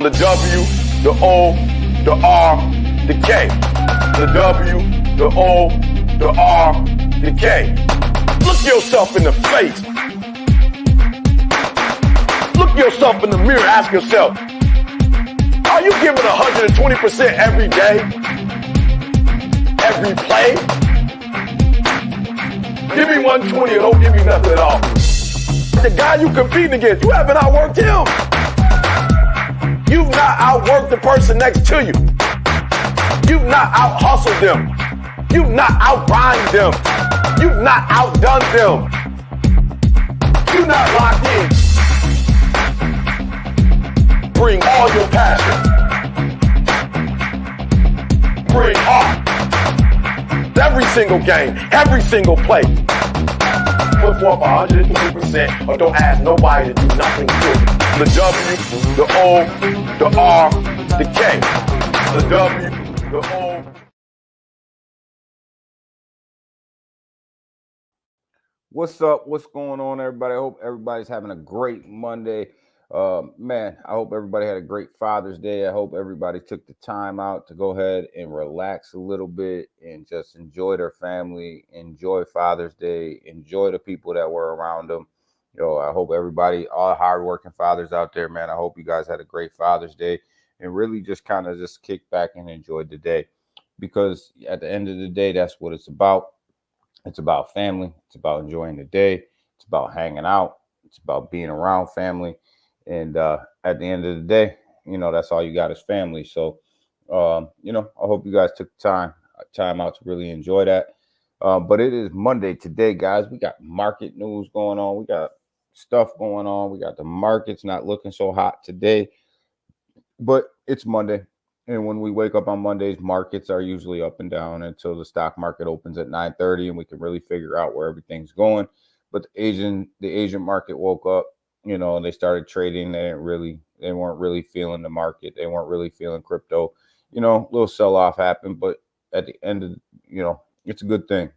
The W, the O, the R, the K. The W, the O, the R, the K. Look yourself in the face. Look yourself in the mirror. Ask yourself, are you giving 120% every day? Every play? Give me 120 or don't give me nothing at all. The guy you competing against, you haven't outworked him. You've not outworked the person next to you. You've not out-hustled them. You've not out-grind them. You've not outdone them. You're not locked in. Bring all your passion. Bring heart. Every single game, every single play. Put forth 120% or don't ask nobody to do nothing to it. The W, the O, the R, the K. The W, the O. What's up? What's going on, everybody? I hope everybody's having a great Monday. Man, I hope everybody had a great Father's Day. I hope everybody took the time out to go ahead and relax a little bit and just enjoy their family, enjoy Father's Day, enjoy the people that were around them. I hope everybody, all hardworking fathers out there, man, I hope you guys had a great Father's Day and really just kind of just kick back and enjoy the day, because at the end of the day, that's what it's about. It's about family. It's about enjoying the day. It's about hanging out. It's about being around family. And at the end of the day, that's all you got is family. So, I hope you guys took time out to really enjoy that. But it is Monday today, guys. We got market news going on. We got stuff going on. We got the markets not looking so hot today, but it's Monday. And when we wake up on Mondays, markets are usually up and down until the stock market opens at 9:30 and we can really figure out where everything's going. But the Asian market woke up, and they started trading. They weren't really feeling the market. They weren't really feeling crypto. A little sell-off happened, but at the end of, it's a good thing.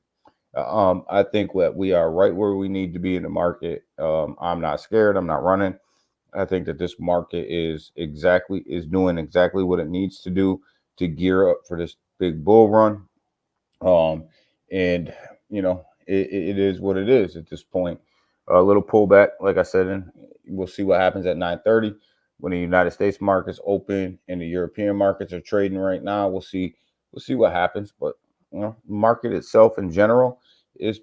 I think that we are right where we need to be in the market. I'm not scared. I'm not running. I think that this market is doing exactly what it needs to do to gear up for this big bull run. It is what it is at this point. A little pullback, like I said, and we'll see what happens at 9:30 when the United States markets open and the European markets are trading right now. We'll see what happens. But market itself in general is,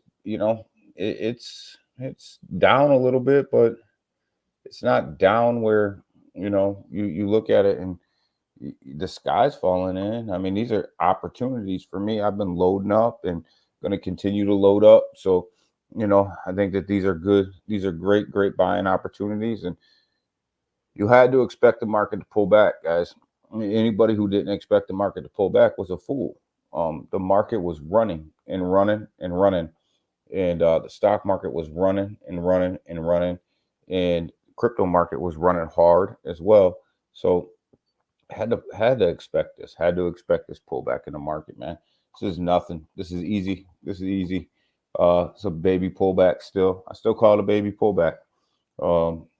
it's down a little bit, but it's not down where, you look at it and the sky's falling in. I mean, these are opportunities for me. I've been loading up and going to continue to load up. So, I think that these are good. These are great buying opportunities. And you had to expect the market to pull back, guys. I mean, anybody who didn't expect the market to pull back was a fool. The market was running and running and running. And the stock market was running and running and running. And crypto market was running hard as well. So had to expect this. Had to expect this pullback in the market, man. This is nothing. This is easy. It's a baby pullback still. I still call it a baby pullback.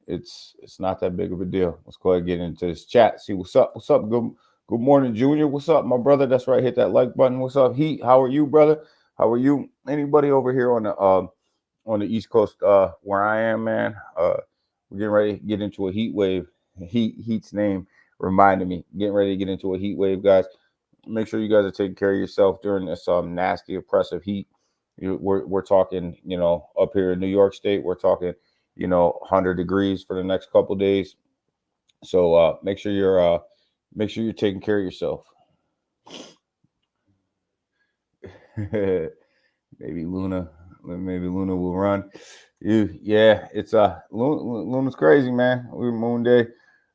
It's not that big of a deal. Let's go ahead and get into this chat. See what's up. What's up? Good morning, Junior. What's up, my brother? That's right. Hit that like button. What's up, Heat? How are you, brother? How are you? Anybody over here on the East Coast where I am, man? We're getting ready to get into a heat wave. Heat's name reminded me. Getting ready to get into a heat wave, guys. Make sure you guys are taking care of yourself during this nasty, oppressive heat. We're talking, up here in New York State, we're talking, 100 degrees for the next couple days. So make sure you're taking care of yourself. Maybe Luna will run. Yeah, it's Luna's crazy, man. We're Moon Day,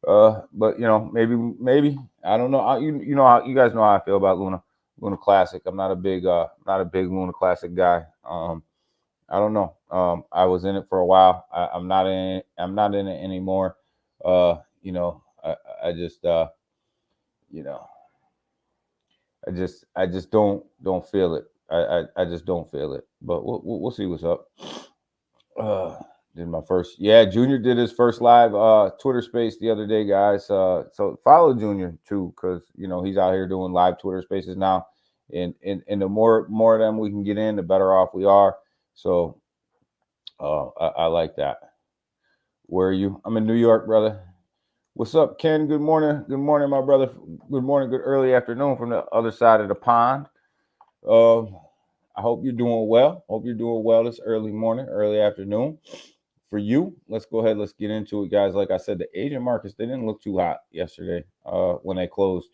but maybe I don't know. You guys know how I feel about Luna Classic. I'm not a big Luna Classic guy. I don't know. I was in it for a while. I'm not in it anymore. I just don't feel it. I just don't feel it. But we'll see what's up. Did my first, yeah, Junior did his first live Twitter space the other day, guys. So follow Junior too, because he's out here doing live Twitter spaces now. And the more of them we can get in, the better off we are. So I like that. Where are you? I'm in New York, brother. What's up, Ken? Good morning. Good morning, my brother. Good morning, good early afternoon from the other side of the pond. I hope you're doing well. Hope you're doing well this early morning, early afternoon. For you, let's go ahead. Let's get into it, guys. Like I said, the Asian markets, they didn't look too hot yesterday when they closed.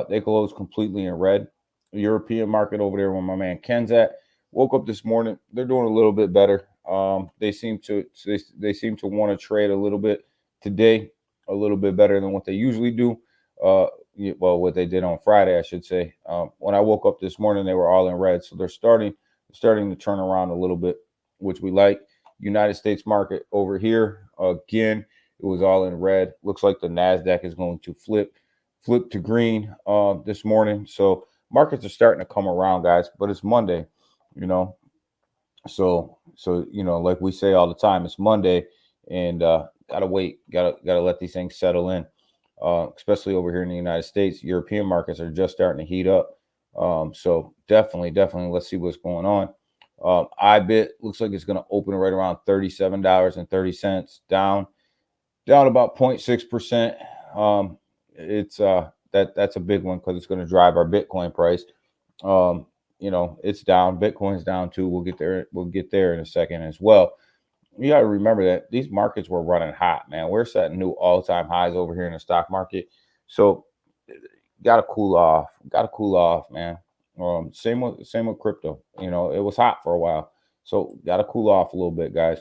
They closed completely in red. The European market over there where my man Ken's at, woke up this morning. They're doing a little bit better. They seem to want to trade a little bit today, a little bit better than what they usually do. Well, what they did on Friday, I should say. When I woke up this morning, they were all in red. So they're starting to turn around a little bit, which we like. United States market over here, again, it was all in red. Looks like the NASDAQ is going to flip to green this morning. So markets are starting to come around, guys, but it's Monday, So, like we say all the time, it's Monday, and gotta wait, gotta let these things settle in. Especially over here in the United States, European markets are just starting to heat up. So definitely, let's see what's going on. IBIT looks like it's going to open right around $37.30, down about 0.6%. It's that's a big one because it's going to drive our Bitcoin price. It's down. Bitcoin's down too. We'll get there in a second as well. You got to remember that these markets were running hot, man. We're setting new all-time highs over here in the stock market. So got to cool off, man. Same with crypto. It was hot for a while. So got to cool off a little bit, guys.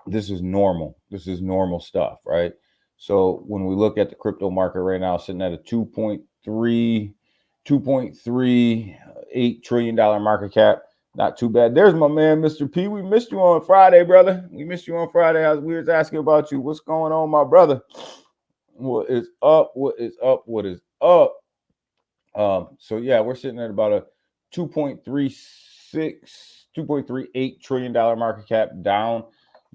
This is normal. This is normal stuff, right? So when we look at the crypto market right now, sitting at a $2.38 trillion market cap. Not too bad. There's my man, Mr. P. We missed you on Friday, brother. We missed you on Friday. We was asking about you. What's going on, my brother? What is up? What is up? What is up? So yeah, we're sitting at about a $2.38 trillion market cap, down.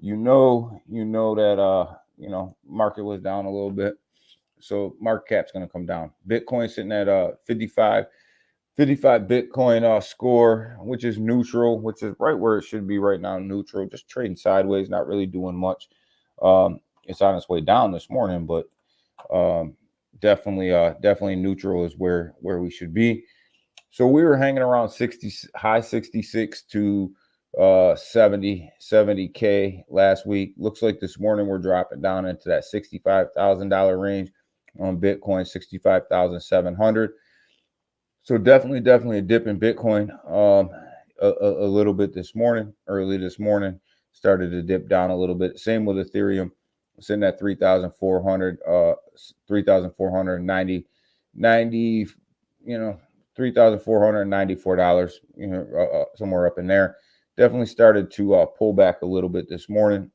That market was down a little bit. So market cap's going to come down. Bitcoin sitting at 55 Bitcoin score, which is neutral, which is right where it should be right now, neutral, just trading sideways, not really doing much. It's on its way down this morning, but definitely neutral is where we should be. So we were hanging around high 66 to 70K last week. Looks like this morning we're dropping down into that $65,000 range on Bitcoin, 65,700. So definitely a dip in Bitcoin. A little bit early this morning, started to dip down a little bit. Same with Ethereum, sitting at 3,490, $3,494, somewhere up in there. Definitely started to pull back a little bit this morning.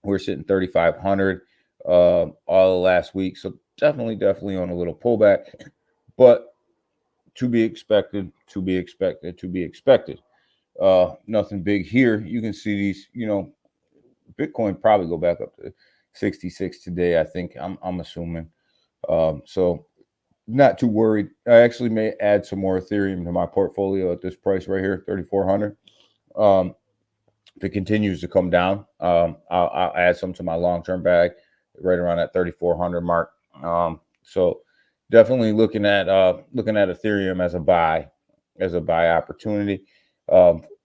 We're sitting 3,500 all last week. So definitely on a little pullback, but to be expected. Nothing big here. You can see these, Bitcoin probably go back up to 66 today, I think. I'm assuming. So not too worried. I actually may add some more Ethereum to my portfolio at this price right here, 3,400. If it continues to come down, I'll add some to my long-term bag right around that 3,400 mark. So definitely looking at Ethereum as a buy opportunity.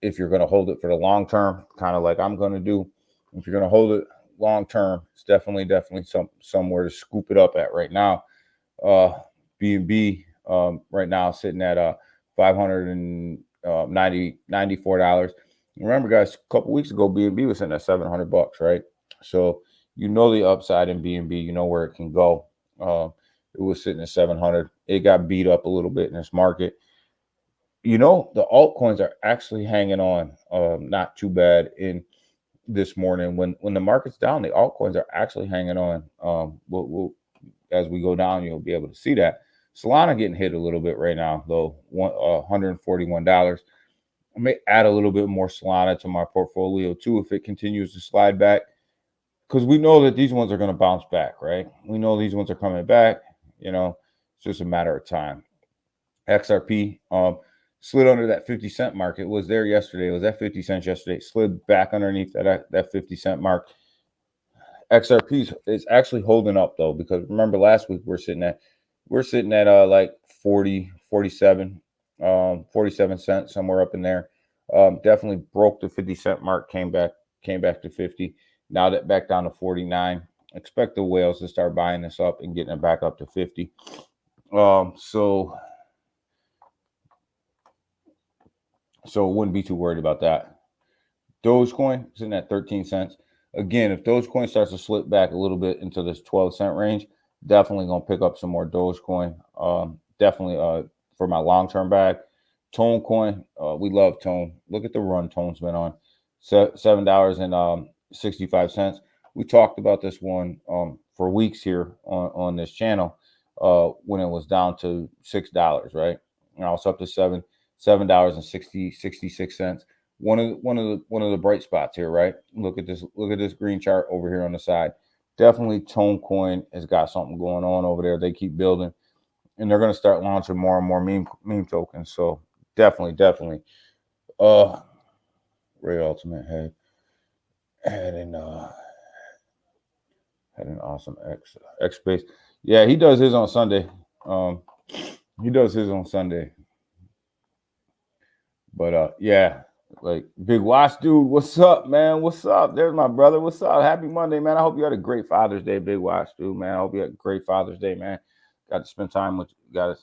If you're going to hold it for the long term, kind of like I'm going to do, if you're going to hold it long term, it's definitely somewhere to scoop it up at right now. BNB right now sitting at $594. Remember, guys, a couple weeks ago, BNB was sitting at $700, right? So the upside in BNB, where it can go. It was sitting at 700. It got beat up a little bit in this market. The altcoins are actually hanging on not too bad in this morning. When the market's down, the altcoins are actually hanging on. We'll as we go down, you'll be able to see that. Solana getting hit a little bit right now, though. $141. I may add a little bit more Solana to my portfolio too if it continues to slide back, because we know that these ones are going to bounce back, right? We know these ones are coming back. It's just a matter of time. XRP slid under that 50-cent mark. It was there yesterday. It was at 50 cents yesterday. Slid back underneath that 50-cent mark. XRP is actually holding up though, because remember last week we're sitting at like 40, 47, 47 cents, somewhere up in there. Definitely broke the 50-cent mark, came back to 50. Now that back down to 49. Expect the whales to start buying this up and getting it back up to 50. So wouldn't be too worried about that. Dogecoin sitting at 13 cents. Again, if Dogecoin starts to slip back a little bit into this 12-cent range, definitely going to pick up some more Dogecoin. Definitely for my long-term bag. Tone Coin, we love Tone. Look at the run Tone's been on. $7.65. We talked about this one for weeks here on this channel when it was down to $6, right? Now it's up to $7.66. One of the bright spots here, right? Look at this green chart over here on the side. Definitely Tone Coin has got something going on over there. They keep building, and they're going to start launching more and more meme tokens. So definitely. Ray Ultimate had an awesome X Space. Yeah, he does his on Sunday. But yeah, like Big Watch dude, what's up, man? What's up? There's my brother. What's up? Happy Monday, man. I hope you had a great Father's Day, Big Watch dude, man. I hope you had a great Father's Day, man. Got to spend time with the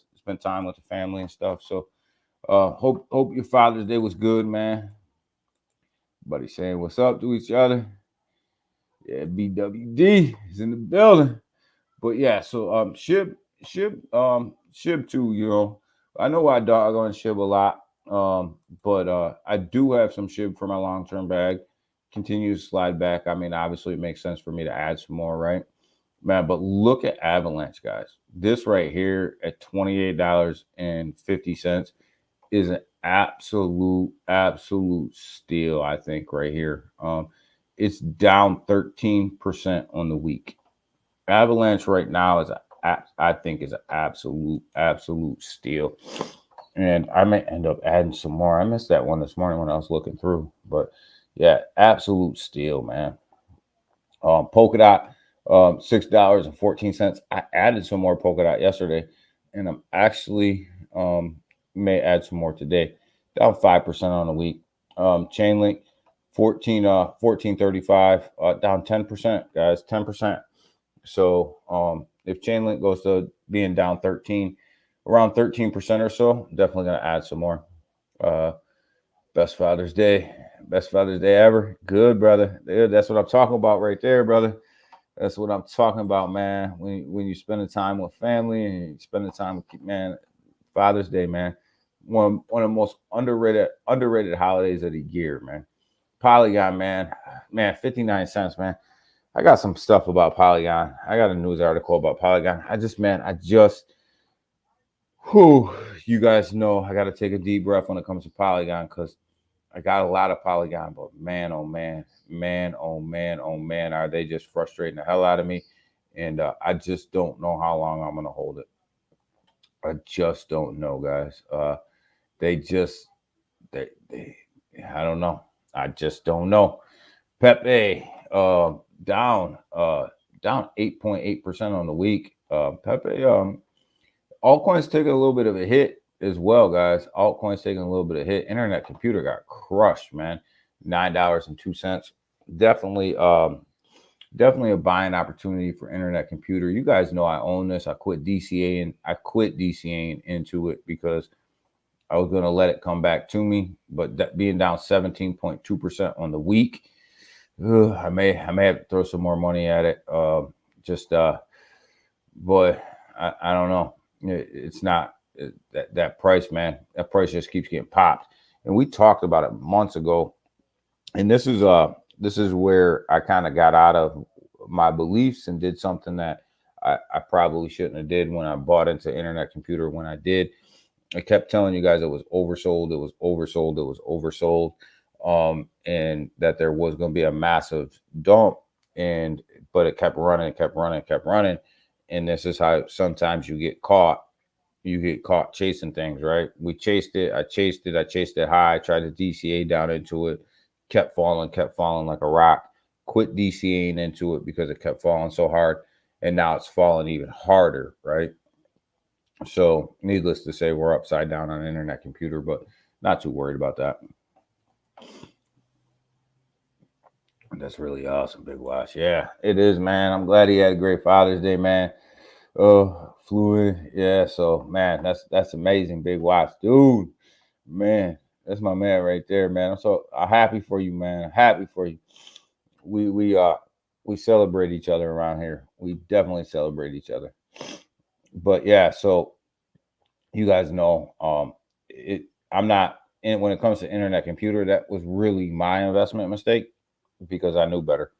family and stuff. So hope your Father's Day was good, man. Buddy saying what's up to each other. Yeah, BWD is in the building. But yeah, so Shib too, I know I dog on Shib a lot. But I do have some SHIB for my long-term bag. Continue to slide back. I mean, obviously it makes sense for me to add some more, right? Man, but look at Avalanche, guys. This right here at $28.50 is an absolute steal, I think, right here. It's down 13% on the week. Avalanche right now is I think is an absolute steal. And I may end up adding some more. I missed that one this morning when I was looking through. But yeah, absolute steal, man. Polkadot, $6.14. I added some more Polkadot yesterday, and I'm actually may add some more today. Down 5% on the week. Chainlink, 14.35, down 10%, guys, 10%. So if Chainlink goes to being down 13, around 13% or so, definitely going to add some more. Best Father's Day ever. Good, brother. That's what I'm talking about right there, brother. That's what I'm talking about, man. When you spend the time with family and you spend the time with, man, Father's Day, man. One of the most underrated holidays of the year, man. Polygon, man, 59 cents, man. I got some stuff about Polygon. I got a news article about Polygon. You guys know I got to take a deep breath when it comes to Polygon, because I got a lot of Polygon, but man, are they just frustrating the hell out of me. And I just don't know how long I'm going to hold it. I just don't know, guys. I don't know. I just don't know. Pepe, down 8.8% on the week. Pepe, altcoins taking a little bit of a hit as well, guys. Altcoins taking a little bit of hit. Internet Computer got crushed, man. $9.02. Definitely a buying opportunity for Internet Computer. You guys know I own this. I quit DCAing into it because I was going to let it come back to me. But that being down 17.2% on the week, I may have to throw some more money at it. Boy, I don't know. It's not that price, man. That price just keeps getting popped. And we talked about it months ago. And this is where I kind of got out of my beliefs and did something that I probably shouldn't have did when I bought into Internet Computer. When I did, I kept telling you guys it was oversold, it was oversold, it was oversold, and that there was going to be a massive dump, but it kept running, kept running, kept running, and this is how sometimes you get caught. You get caught chasing things, right? We chased it. I chased it high. I tried to DCA down into it, kept falling like a rock. Quit DCAing into it because it kept falling so hard, and now it's falling even harder, right? So, needless to say, we're upside down on Internet Computer, but not too worried about that. That's really awesome, Big Wash. Yeah, it is, man. I'm glad he had a great Father's Day, man. Fluid. Yeah, so man, that's amazing, Big Wash. Dude, man, that's my man right there, man. I'm happy for you, man. Happy for you. We celebrate each other around here. We definitely celebrate each other. But yeah, so you guys know, I'm not in when it comes to Internet Computer, that was really my investment mistake because I knew better.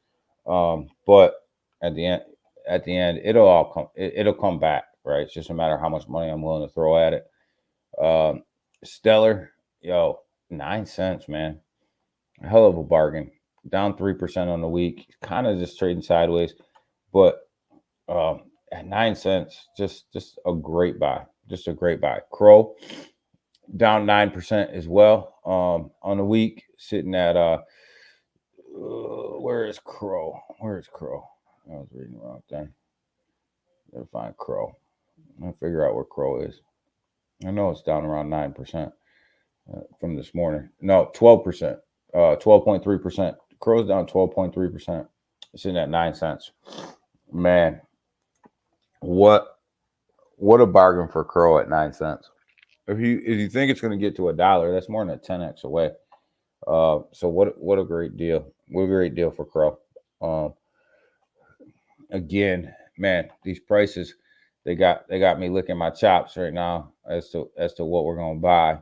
But at the end, it'll come back, right? It's just a matter of how much money I'm willing to throw at it. Stellar, 9 cents, man. A hell of a bargain. Down 3% on the week. Kind of just trading sideways. But at 9 cents, just a great buy. Just a great buy. Crow down 9% as well. On the week, sitting at where is Crow? Where is Crow? I was reading the wrong thing. Gotta find Crow. I'll figure out where Crow is. I know it's down around 9% from this morning. No, 12%. 12.3%. Crow's down 12.3%. Sitting at 9 cents. Man, what a bargain for Crow at 9 cents. If you think it's going to get to $1, that's more than a 10x away. So what a great deal. What a great deal for Crow. Again, man, these prices, they got me licking my chops right now as to what we're going to buy.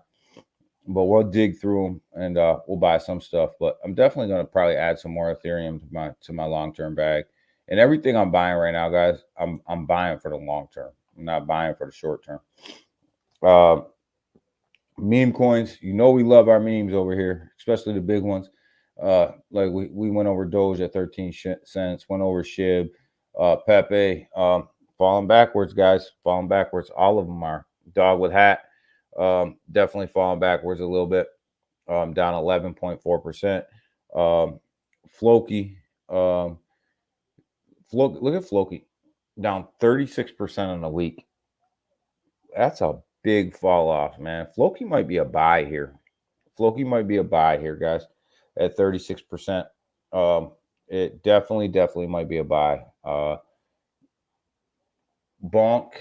But we'll dig through them and we'll buy some stuff. But I'm definitely going to probably add some more Ethereum to my long-term bag. And everything I'm buying right now, guys, I'm buying for the long term. I'm not buying for the short term. Meme coins, we love our memes over here, especially the big ones. Like we went over Doge at 13 cents, went over SHIB, Pepe, falling backwards, guys, falling backwards. All of them are. Dog with hat, definitely falling backwards a little bit, down 11.4%. Floki, look at Floki, down 36% on the week. That's a big fall off, man. Floki might be a buy here. Floki might be a buy here, guys, at 36%. It definitely might be a buy. Bonk,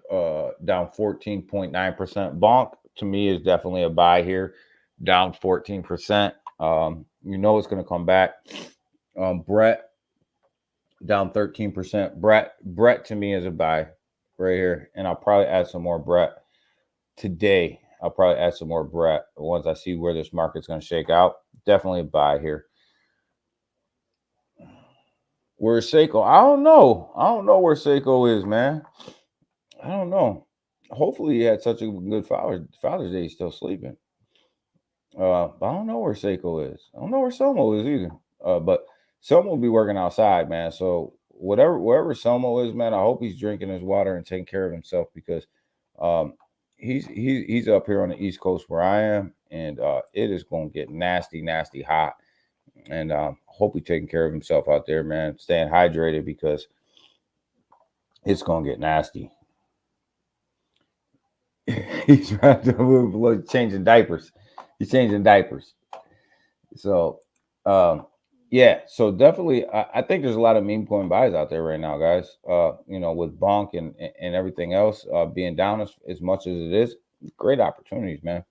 down 14.9%. Bonk to me is definitely a buy here, down 14%. It's going to come back. Brett, down 13%. Brett to me is a buy right here, and I'll probably add some more Brett today. I'll probably add some more Brett once I see where this market's going to shake out. Definitely a buy here. Where's Seiko? I don't know. I don't know where Seiko is, man. I don't know. Hopefully he had such a good Father's Day. He's still sleeping. But I don't know where Seiko is. I don't know where Somo is either. But Somo will be working outside, man. So wherever Somo is, man, I hope he's drinking his water and taking care of himself because he's up here on the East Coast where I am, and it is going to get nasty hot. And hope he's taking care of himself out there, man. Staying hydrated because it's going to get nasty. He's trying to move, changing diapers. He's changing diapers. So, yeah. So definitely, I think there's a lot of meme coin buys out there right now, guys. With Bonk and everything else being down as much as it is, great opportunities, man.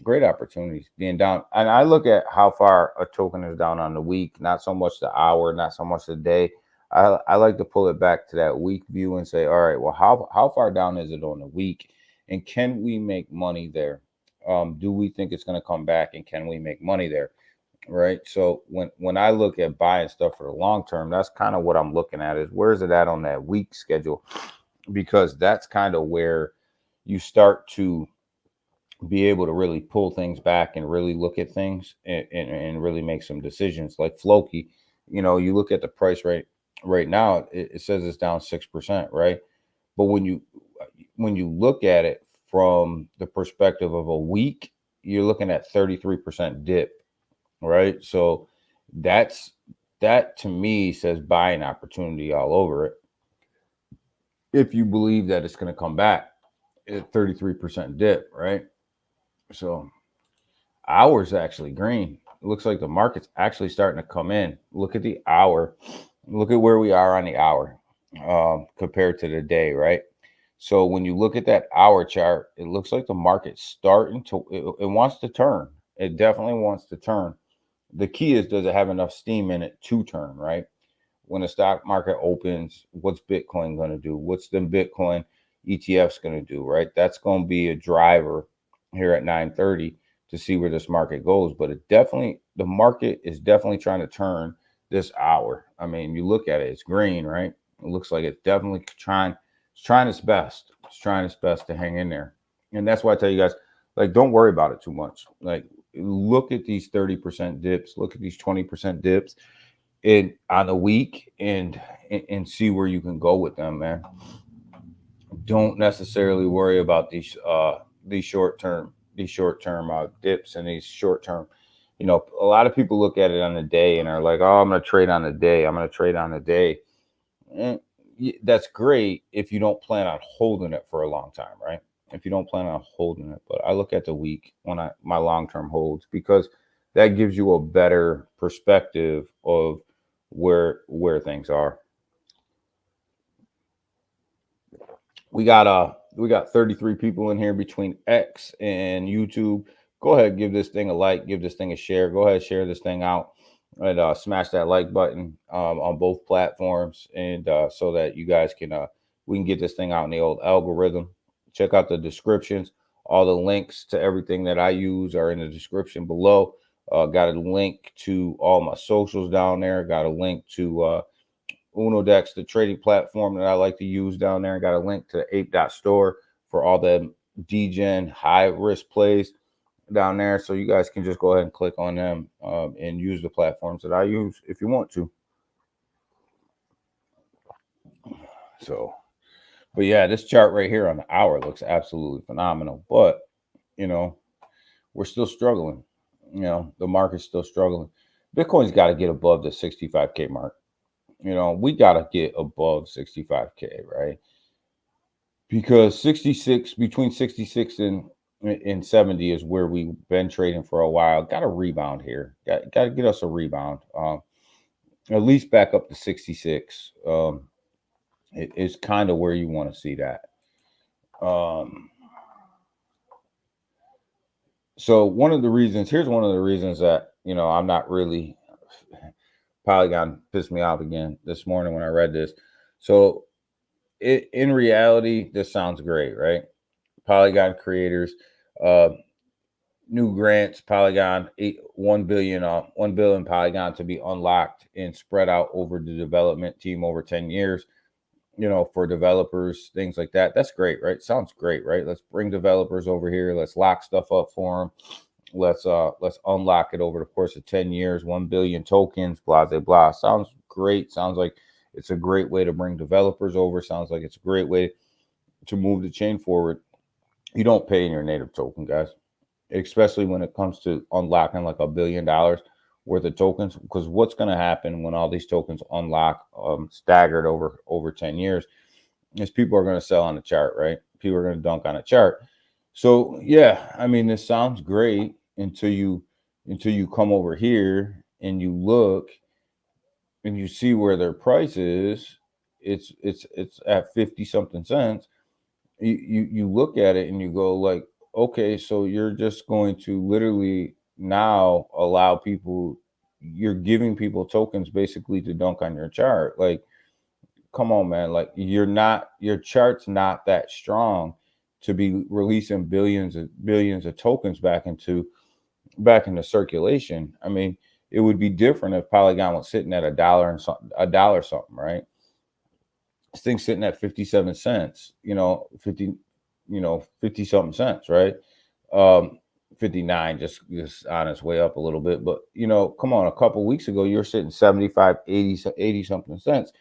Great opportunities being down. And I look at how far a token is down on the week, not so much the hour, not so much the day. I like to pull it back to that week view and say, all right, well, how far down is it on the week? And can we make money there? Do we think it's going to come back? And can we make money there? right? So when I look at buying stuff for the long term, that's kind of what I'm looking at, is where's it at on that week schedule, because that's kind of where you start to be able to really pull things back and really look at things and really make some decisions. Like Floki, you look at the price right now, it says it's down 6%, right? But when you look at it from the perspective of a week, you're looking at 33% dip, right? So that's that to me says buying opportunity all over it. If you believe that it's going to come back at 33% dip, right? So hour's actually green. It looks like the market's actually starting to come in. Look at the hour. Look at where we are on the hour compared to the day, right? So when you look at that hour chart, it looks like the market's starting to, it wants to turn. It definitely wants to turn. The key is, does it have enough steam in it to turn, right? When the stock market opens, what's Bitcoin going to do? What's the Bitcoin ETFs going to do, right? That's going to be a driver here at 9:30 to see where this market goes. But the market is definitely trying to turn this hour. I mean, you look at it, it's green, right? It looks like it's definitely trying its best. It's trying its best to hang in there. And that's why I tell you guys, like, don't worry about it too much. Like, look at these 30% dips, look at these 20% dips on a week, and see where you can go with them, man. Don't necessarily worry about these short term dips and these short term. A lot of people look at it on a day and are like, "Oh, I'm going to trade on a day. I'm going to trade on a day." And that's great if you don't plan on holding it for a long time, right? If you don't plan on holding it, but I look at the week when my long term holds, because that gives you a better perspective of where things are. We got 33 people in here between X and YouTube. Go ahead, give this thing a like, give this thing a share. Go ahead, share this thing out, and smash that like button on both platforms, and so that you guys can we can get this thing out in the old algorithm. Check out the descriptions. All the links to everything that I use are in the description below. Got a link to all my socials down there. Got a link to UnoDex, the trading platform that I like to use down there. Got a link to the Ape.store for all the DGen high risk plays down there. So you guys can just go ahead and click on them and use the platforms that I use if you want to. So, but yeah, this chart right here on the hour looks absolutely phenomenal. But, we're still struggling. The market's still struggling. Bitcoin's got to get above the 65K mark. We got to get above 65K, right? Because between 66 and 70 is where we've been trading for a while. Got a rebound here. Got to get us a rebound. At least back up to 66. It's kind of where you want to see that. So here's one of the reasons that, I'm not really, Polygon pissed me off again this morning when I read this. So in reality, this sounds great, right? Polygon creators, new grants, Polygon, 1 billion Polygon to be unlocked and spread out over the development team over 10 years, for developers, things like that. That's great, right? Sounds great, right? Let's bring developers over here. Let's lock stuff up for them. Let's unlock it over the course of 10 years, 1 billion tokens, blah, blah, blah. Sounds great. Sounds like it's a great way to bring developers over. Sounds like it's a great way to move the chain forward. You don't pay in your native token, guys, especially when it comes to unlocking like $1 billion worth of tokens, because what's going to happen when all these tokens unlock staggered over 10 years is people are going to sell on the chart, right? People are going to dunk on a chart. So yeah, I mean, this sounds great until you come over here and you look and you see where their price is. It's at 50 something cents. You look at it and you go like, okay, so you're just going to literally now allow people, you're giving people tokens basically to dunk on your chart. Like, come on, man. Like, your chart's not that strong to be releasing billions of tokens back into circulation. I mean, It would be different if Polygon was sitting at $1 something, right? This thing's sitting at 57 cents, 50 something cents, right? 59, just on its way up a little bit. But come on, a couple weeks ago you're sitting 75, 80 something cents.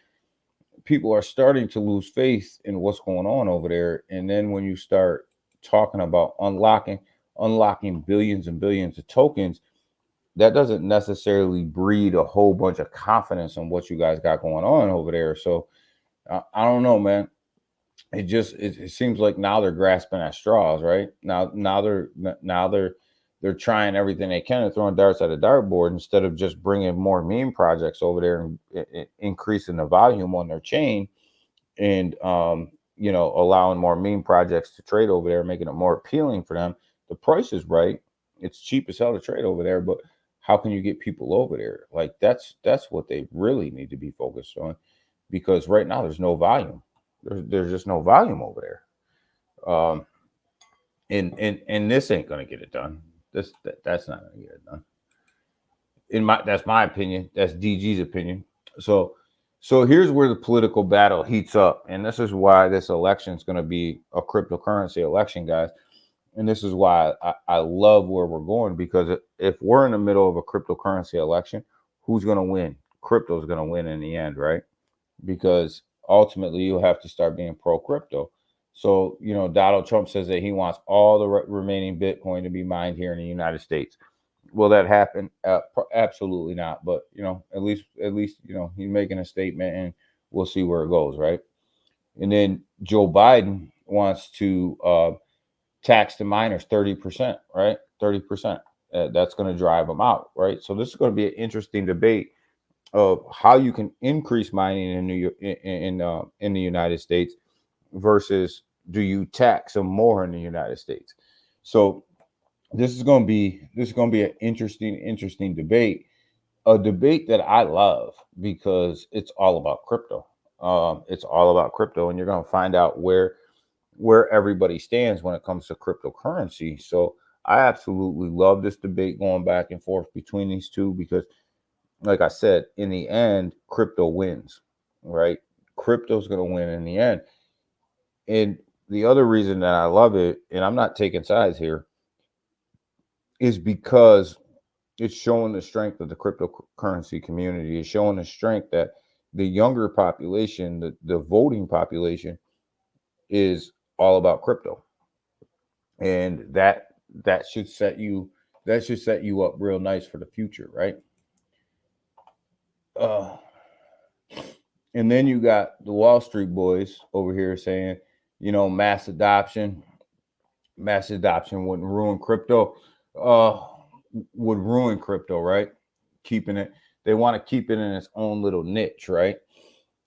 People are starting to lose faith in what's going on over there. And then when you start talking about unlocking billions and billions of tokens, that doesn't necessarily breed a whole bunch of confidence in what you guys got going on over there. So I don't know, man. It seems like now they're grasping at straws, right? Now they're trying everything they can and throwing darts at a dartboard instead of just bringing more meme projects over there and increasing the volume on their chain, and allowing more meme projects to trade over there, making it more appealing for them. The price is right. It's cheap as hell to trade over there, but how can you get people over there? Like that's what they really need to be focused on, because right now there's no volume. There's just no volume over there. And this ain't gonna get it done. That's not gonna get it done. That's my opinion. That's DG's opinion. So here's where the political battle heats up, and this is why this election is gonna be a cryptocurrency election, guys. And this is why I love where we're going, because if we're in the middle of a cryptocurrency election, who's gonna win? Crypto's gonna win in the end, right? Because ultimately you'll have to start being pro crypto. So, Donald Trump says that he wants all the remaining Bitcoin to be mined here in the United States. Will that happen? Absolutely not. But, at least, he's making a statement, and we'll see where it goes, right? And then Joe Biden wants to tax the miners 30%, right? 30%. That's going to drive them out, right? So this is going to be an interesting debate of how you can increase mining in the United States versus do you tax them more in the United States. So this is going to be an interesting debate, a debate that I love because it's all about crypto. It's all about crypto, and you're going to find out where everybody stands when it comes to cryptocurrency. So I absolutely love this debate going back and forth between these two, because like I said, in the end, crypto wins, right? Crypto's going to win in the end. And the other reason that I love it, and I'm not taking sides here, is because it's showing the strength of the cryptocurrency community. It's showing the strength that the younger population, the voting population, is all about crypto. And that should set you up real nice for the future, right? And then you got the Wall Street boys over here saying, mass adoption wouldn't ruin crypto. Would ruin crypto, right? They want to keep it in its own little niche, right?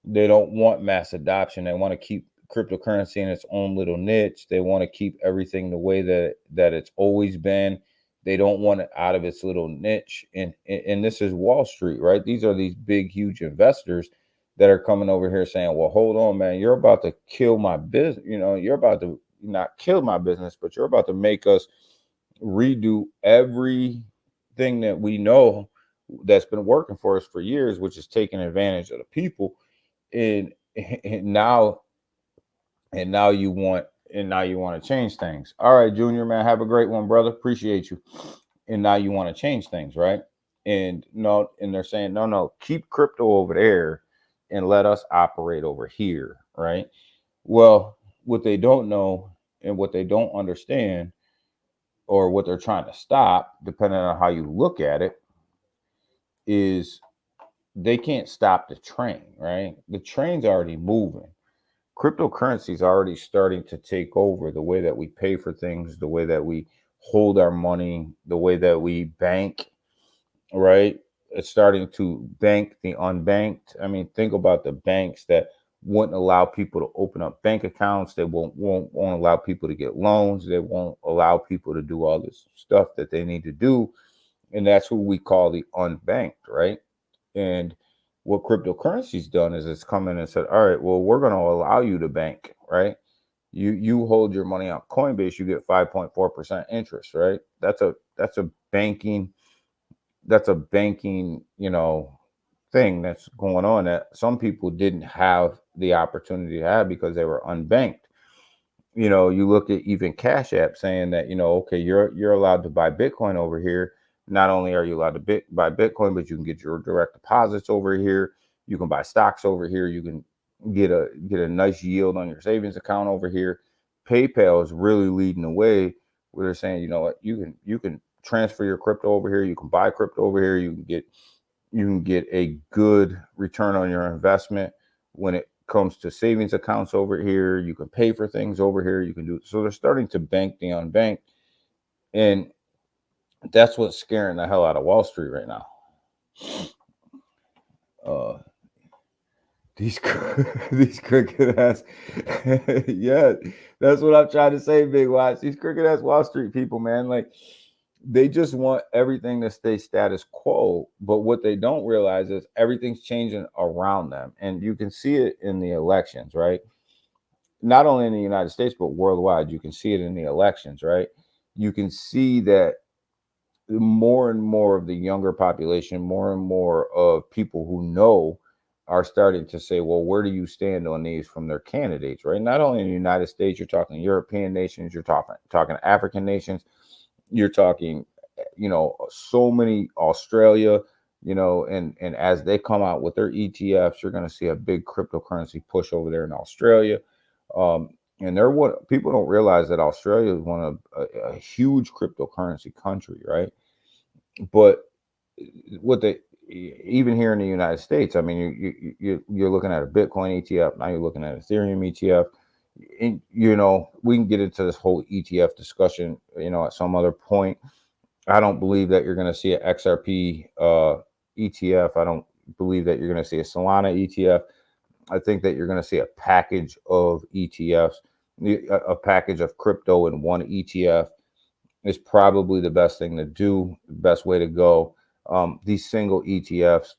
They don't want mass adoption. They want to keep cryptocurrency in its own little niche. They want to keep everything the way that it's always been. They don't want it out of its little niche. And this is Wall Street, right? These are these big, huge investors that are coming over here saying, well, hold on, man, you're about to kill my business. You're about to not kill my business, but you're about to make us redo everything that we know that's been working for us for years, which is taking advantage of the people. And now you want to change things. All right, Junior, man, have a great one, brother. Appreciate you. And now you want to change things, right? And they're saying, no, keep crypto over there and let us operate over here, right? Well, what they don't know and what they don't understand, or what they're trying to stop, depending on how you look at it, is they can't stop the train, right? The train's already moving. Cryptocurrency is already starting to take over the way that we pay for things, the way that we hold our money, the way that we bank, right? It's starting to bank the unbanked. I mean, think about the banks that wouldn't allow people to open up bank accounts. They won't allow people to get loans. They won't allow people to do all this stuff that they need to do. And that's who we call the unbanked, right? And what cryptocurrency's done is it's come in and said, all right, well, we're going to allow you to bank, right? You hold your money on Coinbase, you get 5.4% interest, right? That's a banking banking, thing that's going on that some people didn't have the opportunity to have because they were unbanked. You look at even Cash App saying that, okay, you're allowed to buy Bitcoin over here. Not only are you allowed to buy Bitcoin, but you can get your direct deposits over here. You can buy stocks over here. You can get a nice yield on your savings account over here. PayPal is really leading the way where they're saying, you know what, you can transfer your crypto over here. You can buy crypto over here. You can get a good return on your investment when it comes to savings accounts over here. You can pay for things over here. You can do so. They're starting to bank the unbanked, and that's what's scaring the hell out of Wall Street right now. These crooked ass, yeah, that's what I'm trying to say, Big Watch. These crooked ass Wall Street people, man, like they just want everything to stay status quo. But what they don't realize is everything's changing around them, and you can see it in the elections, right? Not only in the United States but worldwide. You can see it in the elections, right? You can see that more and more of the younger population, more and more of people who know are starting to say, well, where do you stand on these from their candidates, right? Not only in the United States, you're talking European nations, you're talking African nations, you're talking, so many, Australia, and as they come out with their ETFs, you're going to see a big cryptocurrency push over there in Australia. And people don't realize that Australia is one of a huge cryptocurrency country, right? But what they even here in the United States, I mean, you're looking at a Bitcoin ETF, now you're looking at Ethereum ETF. And, we can get into this whole ETF discussion, at some other point. I don't believe that you're going to see an XRP ETF. I don't believe that you're going to see a Solana ETF. I think that you're going to see a package of ETFs, a package of crypto in one ETF is probably the best thing to do, the best way to go. These single ETFs,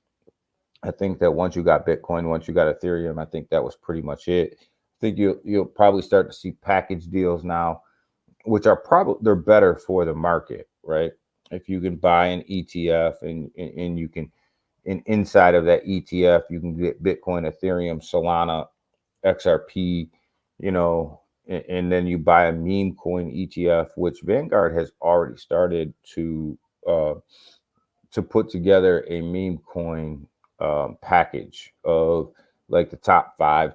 I think that once you got Bitcoin, once you got Ethereum, I think that was pretty much it. I think you'll probably start to see package deals now, which are they're better for the market, right? If you can buy an ETF and you can, inside of that ETF, you can get Bitcoin, Ethereum, Solana, XRP, and then you buy a meme coin ETF, which Vanguard has already started to put together a meme coin package of like the top five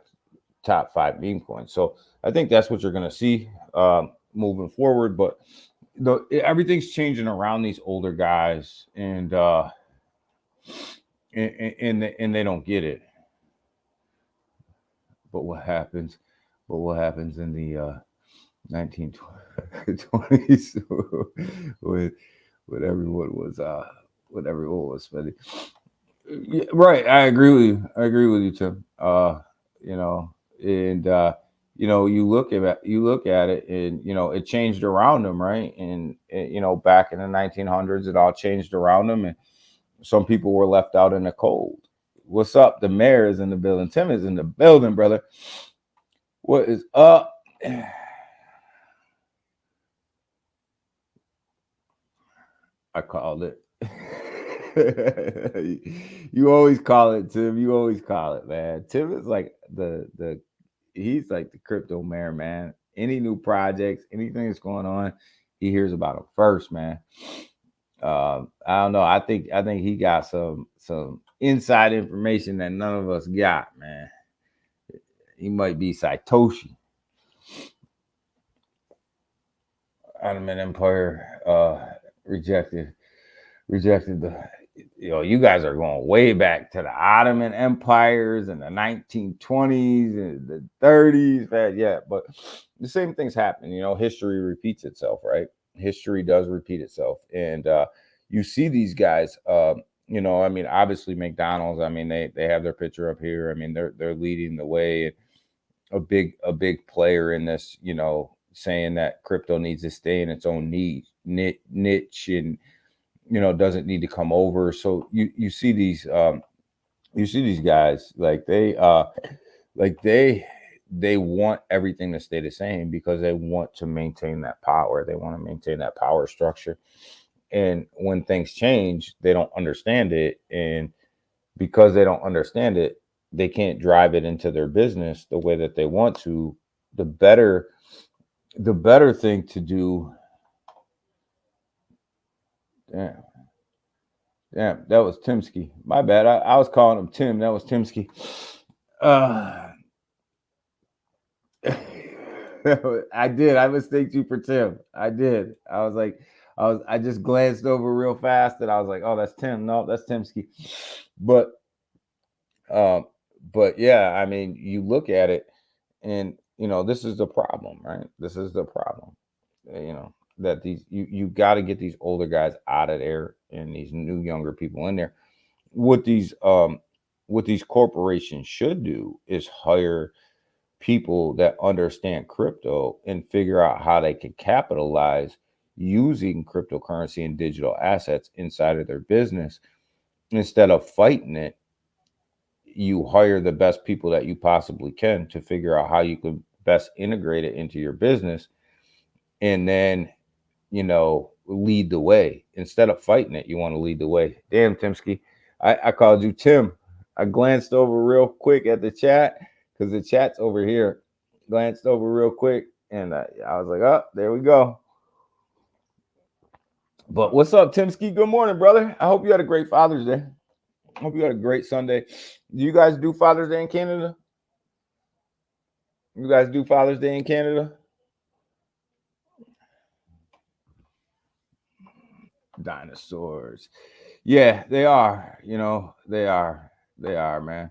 meme coins. So I think that's what you're going to see moving forward. But everything's changing around these older guys, and they don't get it. But what happens in the 1920s when everyone was spending. Yeah, right. I agree with you, Tim. You look at it, and it changed around them, right? And back in the 1900s, it all changed around them, and some people were left out in the cold. What's up? The mayor is in the building. Tim is in the building, brother. What is up? I called it. You always call it, Tim. You always call it, man. Tim is like he's like the crypto mayor, man. Any new projects, anything that's going on, he hears about them first, man. I don't know. I think he got some inside information that none of us got, man. He might be Satoshi. Ottoman Empire rejected the. You guys are going way back to the Ottoman empires and the 1920s and the 30s, man. Yeah, but the same things happen. History repeats itself, right? History does repeat itself, and you see these guys. I mean, obviously McDonald's. I mean, they have their picture up here. I mean, they're leading the way. A big player in this. Saying that crypto needs to stay in its own niche and doesn't need to come over. So you see these guys like they want everything to stay the same because they want to maintain that power. They want to maintain that power structure. And when things change, they don't understand it. And because they don't understand it, they can't drive it into their business the way that they want to. The better thing to do. Damn, that was Timsky. My bad. I was calling him Tim. That was Timsky. I did. I mistake you for Tim. I did. I just glanced over real fast and I was like, oh, that's Tim. No, that's Timsky. But yeah, I mean, you look at it and this is the problem, right? This is the problem. That you got to get these older guys out of there and these new younger people in there. What these corporations should do is hire people that understand crypto and figure out how they can capitalize using cryptocurrency and digital assets inside of their business. Instead of fighting it, you hire the best people that you possibly can to figure out how you can best integrate it into your business, and then lead the way. Instead of fighting it, you want to lead the way. Damn, Timsky, I called you Tim. I glanced over real quick at the chat because the chat's over here. Glanced over real quick, and I was like, oh, there we go. But what's up, Timsky? Good morning, brother. I hope you had a great Father's Day. I hope you had a great Sunday. Do you guys do Father's Day in Canada? You guys do Father's Day in Canada? Dinosaurs. Yeah, they are. They are, man.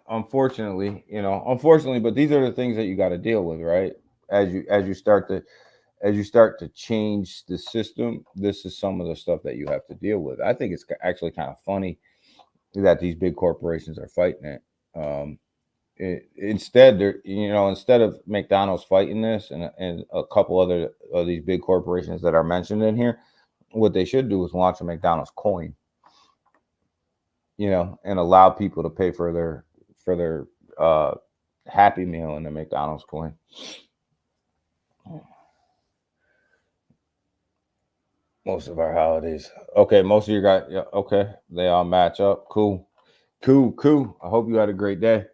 Unfortunately, but these are the things that you got to deal with, right? As you start to change the system, this is some of the stuff that you have to deal with. I think it's actually kind of funny that these big corporations are fighting it. Instead of McDonald's fighting this and a couple other of these big corporations that are mentioned in here, what they should do is launch a McDonald's coin, and allow people to pay for their Happy Meal in the McDonald's coin. Most of our holidays. Okay, most of you guys, yeah, okay, they all match up. Cool. I hope you had a great day.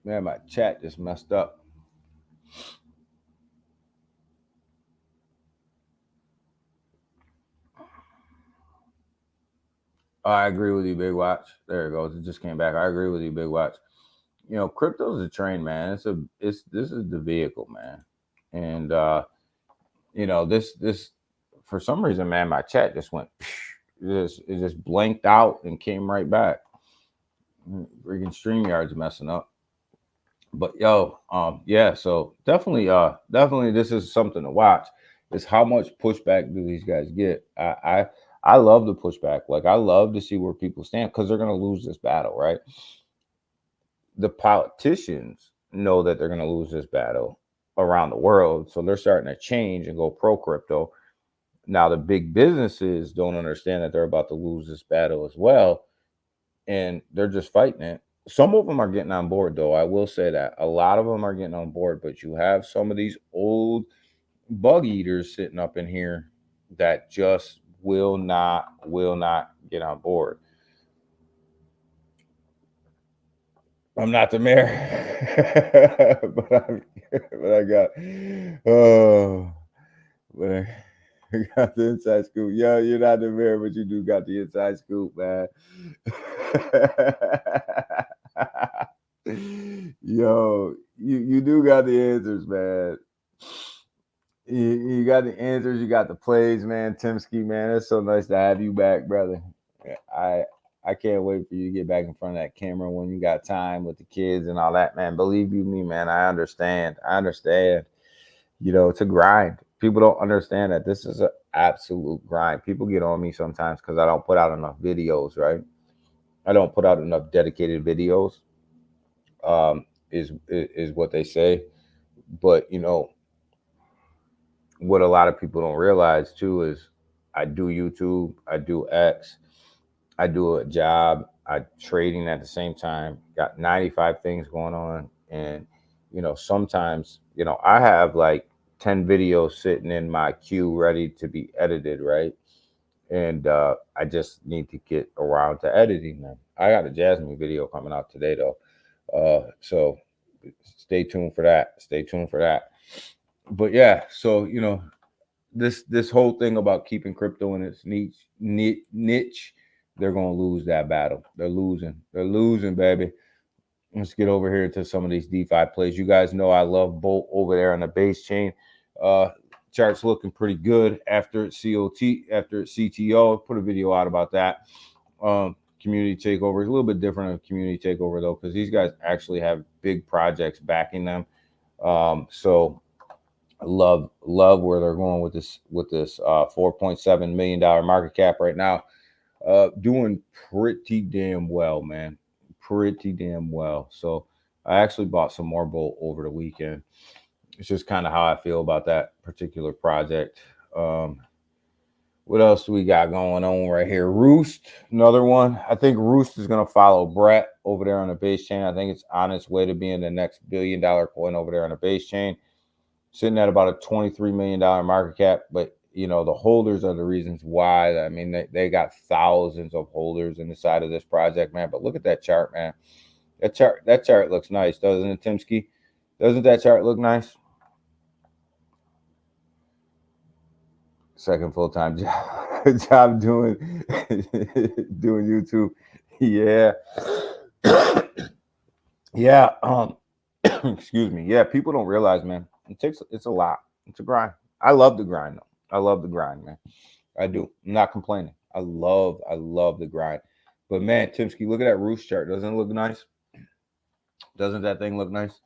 Man, my chat just messed up. I agree with you, Big Watch. There it goes. It just came back. I agree with you, Big Watch. Crypto's a train, man. This is the vehicle, man. And this for some reason, man, my chat just went it just blanked out and came right back. Freaking StreamYard's messing up. But yeah, so definitely this is something to watch. Is how much pushback do these guys get? I love the pushback. Like, I love to see where people stand because they're going to lose this battle, right? The politicians know that they're going to lose this battle around the world, so they're starting to change and go pro crypto. Now, the big businesses don't understand that they're about to lose this battle as well, and they're just fighting it. Some of them are getting on board, though. I will say that a lot of them are getting on board, but you have some of these old bug eaters sitting up in here that just will not get on board. I'm not the mayor, but I got I got the inside scoop. Yo, you're not the mayor, but you do got the inside scoop, man. Yo, you do got the answers, man. You got the answers. You got the plays, man. Timsky, man, it's so nice to have you back, brother. I can't wait for you to get back in front of that camera when you got time with the kids and all that, man. Believe you me, man. I understand. It's a grind. People don't understand that this is an absolute grind. People get on me sometimes because I don't put out enough videos, right? I don't put out enough dedicated videos, is what they say. But what a lot of people don't realize too is I do YouTube, I do X, I do a job, I trading at the same time, got 95 things going on. And, sometimes, I have like 10 videos sitting in my queue ready to be edited, right? And I just need to get around to editing them. I got a Jasmine video coming out today though. So stay tuned for that. Stay tuned for that. But yeah, so this whole thing about keeping crypto in its niche, they're gonna lose that battle. They're losing, baby. Let's get over here to some of these DeFi plays. You guys know I love Bolt over there on the base chain. Chart's looking pretty good after CTO. Put a video out about that. Community takeover is a little bit different of community takeover though, because these guys actually have big projects backing them. So I love where they're going with this $4.7 million market cap right now. Doing pretty damn well, man. Pretty damn well. So I actually bought some more Bolt over the weekend. It's just kind of how I feel about that particular project. What else do we got going on right here? Roost, another one. I think Roost is going to follow Brett over there on the base chain. I think it's on its way to being the next $1 billion coin over there on the base chain. Sitting at about a $23 million market cap. But, the holders are the reasons why. I mean, they got thousands of holders in the side of this project, man. But look at that chart, man. That chart looks nice, doesn't it, Timsky? Doesn't that chart look nice? Second full-time job doing YouTube. Yeah. Yeah. Excuse me. Yeah, people don't realize, man. It's a lot. It's a grind. I love the grind though. I love the grind, man. I do. I'm not complaining. I love the grind. But man, Timsky, look at that Roost chart. Doesn't it look nice? Doesn't that thing look nice?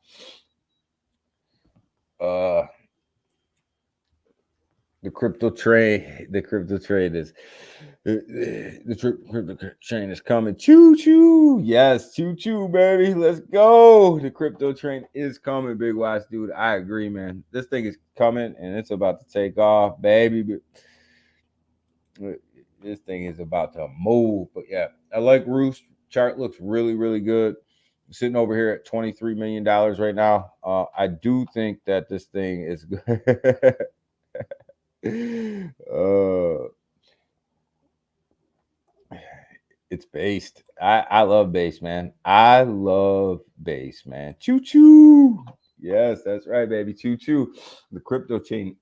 The crypto train is the crypto train is coming. Choo choo. Yes, choo choo, baby. Let's go. The crypto train is coming, Big Wise dude. I agree, man. This thing is coming and it's about to take off, baby. This thing is about to move. But yeah, I like Roost. Chart looks really, really good. Sitting over here at $23 million right now. I do think that this thing is good. It's based. I love base, man. I love base, man. Choo choo. Yes, that's right, baby. Choo choo. The crypto chain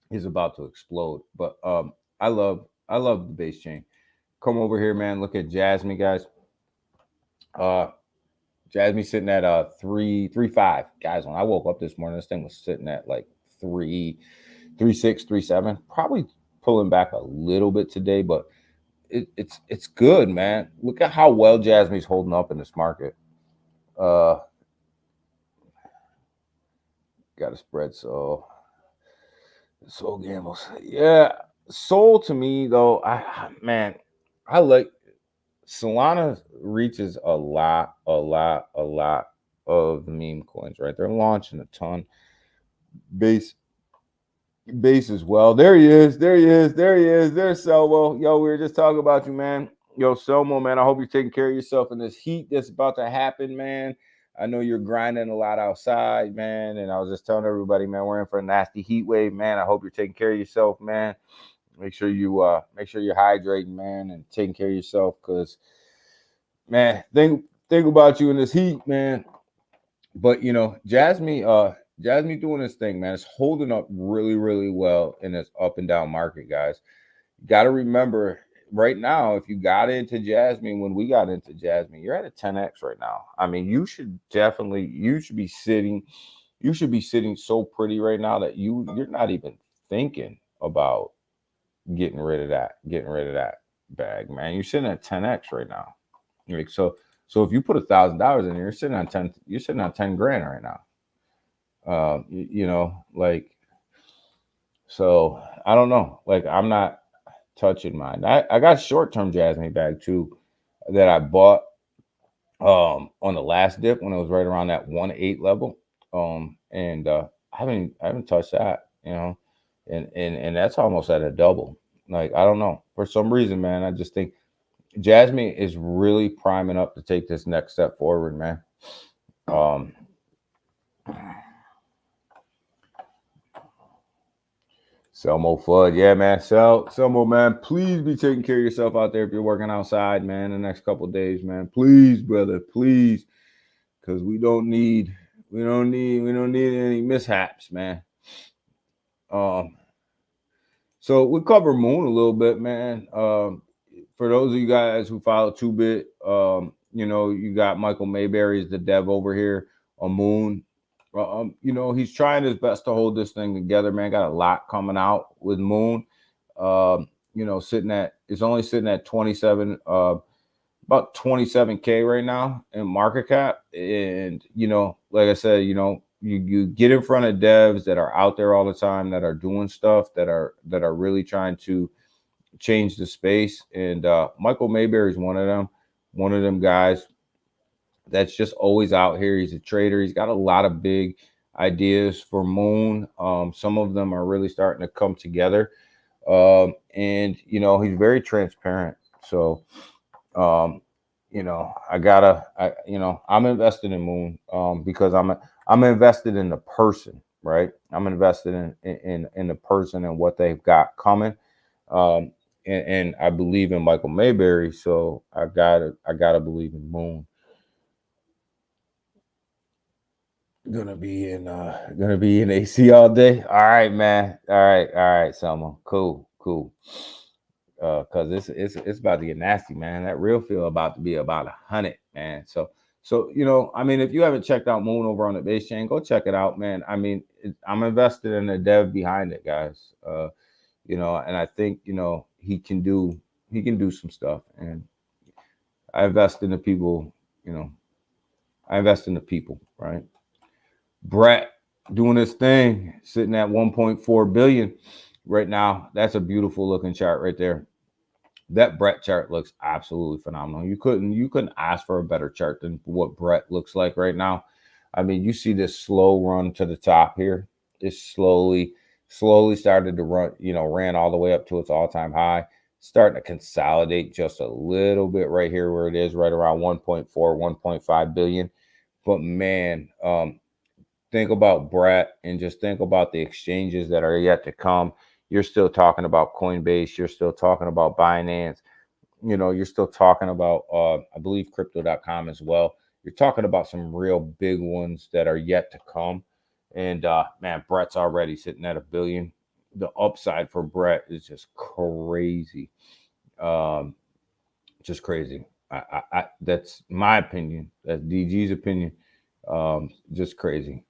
is about to explode. But I love the base chain. Come over here, man. Look at Jasmine, guys. Jasmine sitting at 3.5. Guys, when I woke up this morning, this thing was sitting at like 3.6, 3.7. Probably pulling back a little bit today, but it's good, man. Look at how well Jasmine's holding up in this market. Got a spread, so gambles. Yeah, Sol to me though, I like Solana reaches a lot of meme coins, right? They're launching a ton. Base as well. There he is. There's Selmo. Yo, we were just talking about you, man. Yo, Selmo, man, I hope you're taking care of yourself in this heat that's about to happen, man. I know you're grinding a lot outside, man. And I was just telling everybody, man, we're in for a nasty heat wave, man. I hope you're taking care of yourself, man. Make sure you're hydrating, man, and taking care of yourself, because, man, think about you in this heat, man. But Jasmine doing this thing, man. It's holding up really, really well in this up and down market, guys. You got to remember, right now, if you got into Jasmine when we got into Jasmine, you're at a 10x right now. I mean, you should be sitting so pretty right now that you're not even thinking about getting rid of that bag, man. You're sitting at 10x right now. Like, so if you put $1,000 in, you're sitting on 10 grand right now. Like, So I don't know. Like I'm not touching mine. I got short-term Jasmine bag too that I bought on the last dip when it was right around that 1.8 level. And I haven't touched that, and that's almost at a double. Like I don't know. For some reason, man, I just think Jasmine is really priming up to take this next step forward, man. Um Selmo Flood, yeah, man. Selmo, man. Please be taking care of yourself out there if you're working outside, man. The next couple of days, man. Please, brother, please, because we don't need any mishaps, man. Um, so we cover Moon a little bit, man. For those of you guys who follow 2Bit, you got Michael Mayberry is the dev over here on Moon. He's trying his best to hold this thing together, man. Got a lot coming out with Moon. It's only sitting at 27, about 27K right now in market cap. And, like I said, you get in front of devs that are out there all the time, that are doing stuff, that are really trying to change the space. And Michael Mayberry is one of them guys that's just always out here. He's a trader. He's got a lot of big ideas for Moon. Some of them are really starting to come together. And he's very transparent. So I'm invested in Moon because I'm invested in the person, right? I'm invested in the person and what they've got coming. And I believe in Michael Mayberry, so I gotta believe in Moon. Gonna be in AC all day. All right, man. All right, Selma. Cool. Cause it's about to get nasty, man. That real feel about to be about 100, man. So if you haven't checked out Moon over on the base chain, go check it out, man. I'm invested in the dev behind it, guys. And I think he can do some stuff, and I invest in the people. I invest in the people, right? Brett doing his thing, sitting at 1.4 billion right now. That's a beautiful looking chart right there. That Brett chart looks absolutely phenomenal. You couldn't ask for a better chart than what Brett looks like right now. You see this slow run to the top here. It slowly started to run, ran all the way up to its all-time high, starting to consolidate just a little bit right here where it is, right around 1.4, 1.5 billion. But man, think about Brett and just think about the exchanges that are yet to come. You're still talking about Coinbase. You're still talking about Binance. You're still talking about, I believe, Crypto.com as well. You're talking about some real big ones that are yet to come. And, man, Brett's already sitting at $1 billion. The upside for Brett is just crazy. Just crazy. That's my opinion. That's DG's opinion. Just crazy.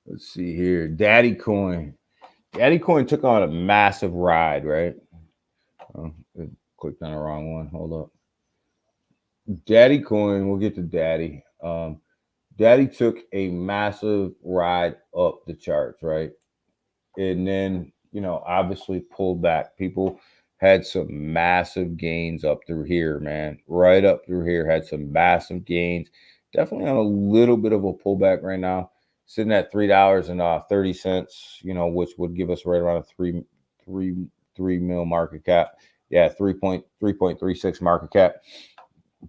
Let's see here. Daddy Coin took on a massive ride, right? Clicked on the wrong one. Hold up. Daddy Coin, we'll get to Daddy. Daddy took a massive ride up the charts, right? And then, obviously pulled back. People had some massive gains up through here, man. Right up through here, had some massive gains. Definitely on a little bit of a pullback right now, sitting at $3.30, which would give us right around a 3 mil market cap. Yeah, 3.36 market cap.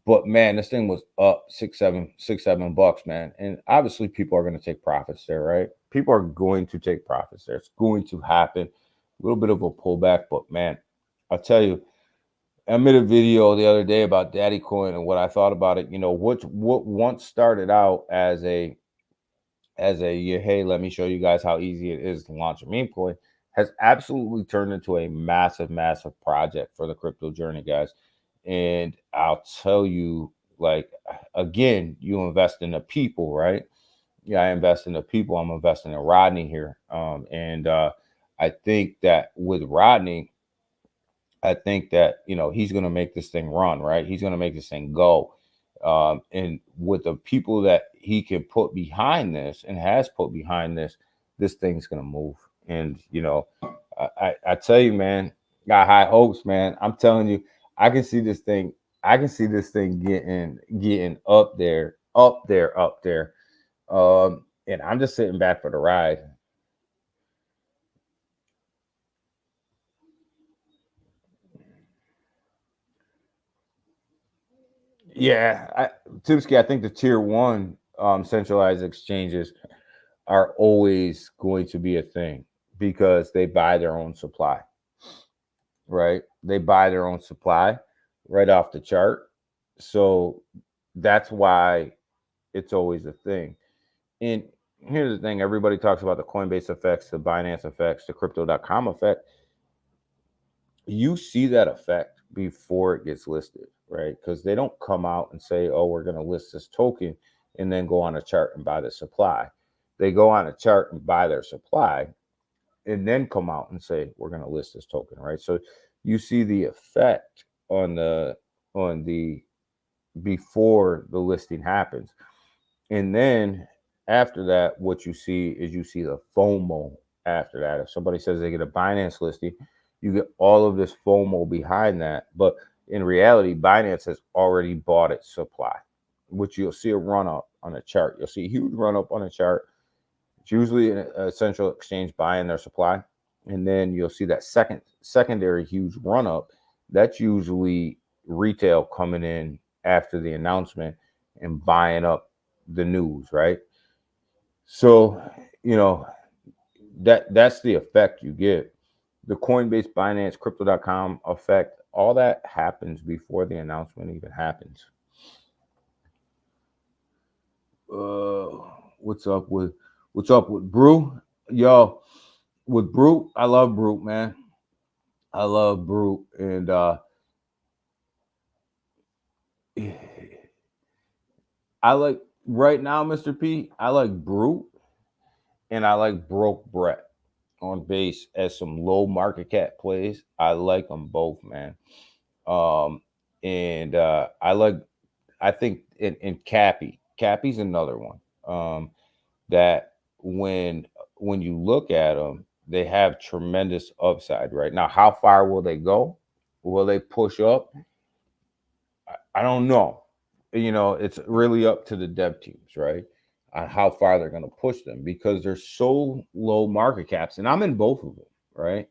But man, this thing was up $6-7, man. And obviously people are going to take profits there, right? People are going to take profits there. It's going to happen. A little bit of a pullback, but man, I'll tell you, I made a video the other day about Daddy Coin and what I thought about it. What once started out as a hey, let me show you guys how easy it is to launch a meme coin, has absolutely turned into a massive project for the crypto journey, guys. And I'll tell you, like, again, you invest in the people, right? Yeah, I invest in the people. I'm investing in Rodney here. And I think that with Rodney, I think that, he's going to make this thing run, right? He's going to make this thing go. And with the people that he can put behind this and has put behind this thing's gonna move. And I tell you, man, got high hopes, man. I'm telling you, I can see this thing. I can see this thing getting up there, up there, up there. And I'm just sitting back for the ride. Yeah, Timsky, I think the tier one centralized exchanges are always going to be a thing because they buy their own supply, right? They buy their own supply right off the chart. So that's why it's always a thing. And here's the thing, everybody talks about the Coinbase effects, the Binance effects, the crypto.com effect. You see that effect before it gets listed, right? Because they don't come out and say, oh, we're going to list this token and then go on a chart and buy the supply. They go on a chart and buy their supply and then come out and say, we're going to list this token, right? So you see the effect on the before the listing happens. And then after that, what you see is you see the FOMO after that. If somebody says they get a Binance listing, you get all of this FOMO behind that. But in reality, Binance has already bought its supply, which you'll see a run up on a chart. You'll see a huge run up on a chart. It's usually a central exchange buying their supply. And then you'll see that secondary huge run up. That's usually retail coming in after the announcement and buying up the news, right? So, that's the effect you get. The Coinbase, Binance, crypto.com effect, all that happens before the announcement even happens. What's up with Brew? Yo, with Brute, I love Brute, man. I love Brute. And I like right now, Mr. P, I like Brute and I like Broke Brett on base as some low market cap plays. I like them both, man. And I think in Cappy's another one that when you look at them, they have tremendous upside right now. How far will they go? Will they push up? I don't know. It's really up to the dev teams, right? On how far they're going to push them because they're so low market caps. And I'm in both of them, right?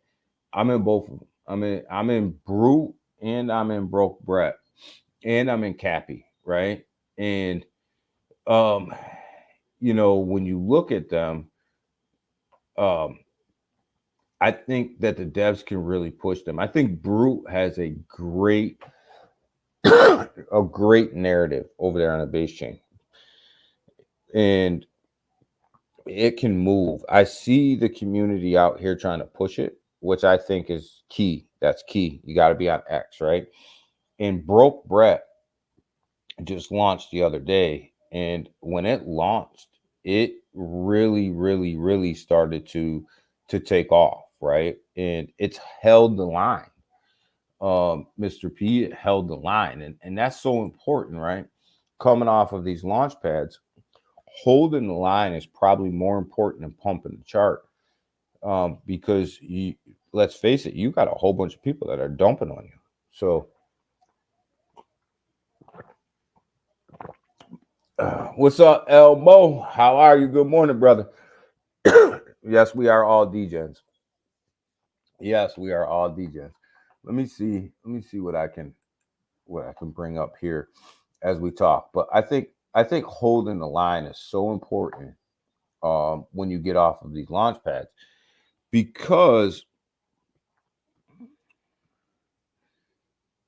I'm in both of them. I'm in Brute and I'm in Broke Brett and I'm in Cappy, right? And when you look at them, I think that the devs can really push them. I think Brute has a great narrative over there on the base chain. And it can move. I see the community out here trying to push it, which I think is key. That's key. You got to be on X, right? And Broke Brett just launched the other day. And when it launched, it really, really, really started to take off, right? And it's held the line. Mr. P held the line. And that's so important, right? Coming off of these launch pads, holding the line is probably more important than pumping the chart. Because let's face it, you got a whole bunch of people that are dumping on you. So what's up, Elmo? How are you? Good morning, brother. Yes, we are all DJs. Yes, we are all DJs. Let me see what I can bring up here as we talk. But I think holding the line is so important when you get off of these launch pads because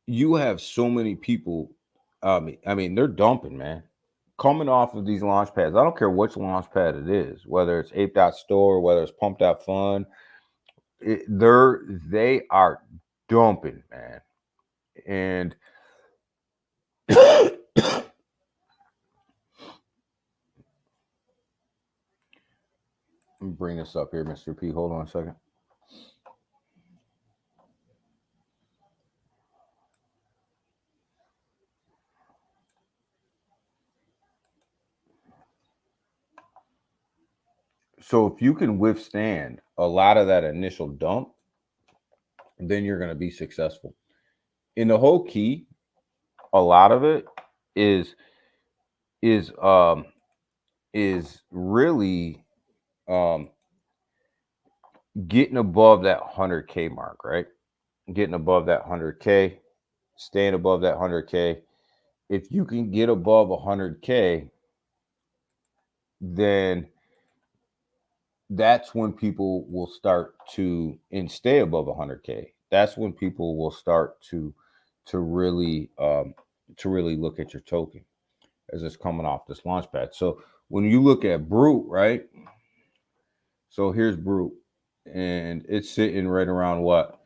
you have so many people. I mean, they're dumping, man. Coming off of these launch pads, I don't care which launch pad it is, whether it's Ape.store, whether it's Pump.fun, they are dumping, man. And let me bring this up here, Mr. P. Hold on a second. So if you can withstand a lot of that initial dump, then you're going to be successful. In the whole key, a lot of it is is um is really um getting above that 100K mark, right? Getting above that 100K, staying above that 100K. If you can get above 100K, then that's when people will start to and stay above 100K. That's when people will start to really look at your token as it's coming off this launch pad. So when you look at Brute, right? So here's Brute, and it's sitting right around what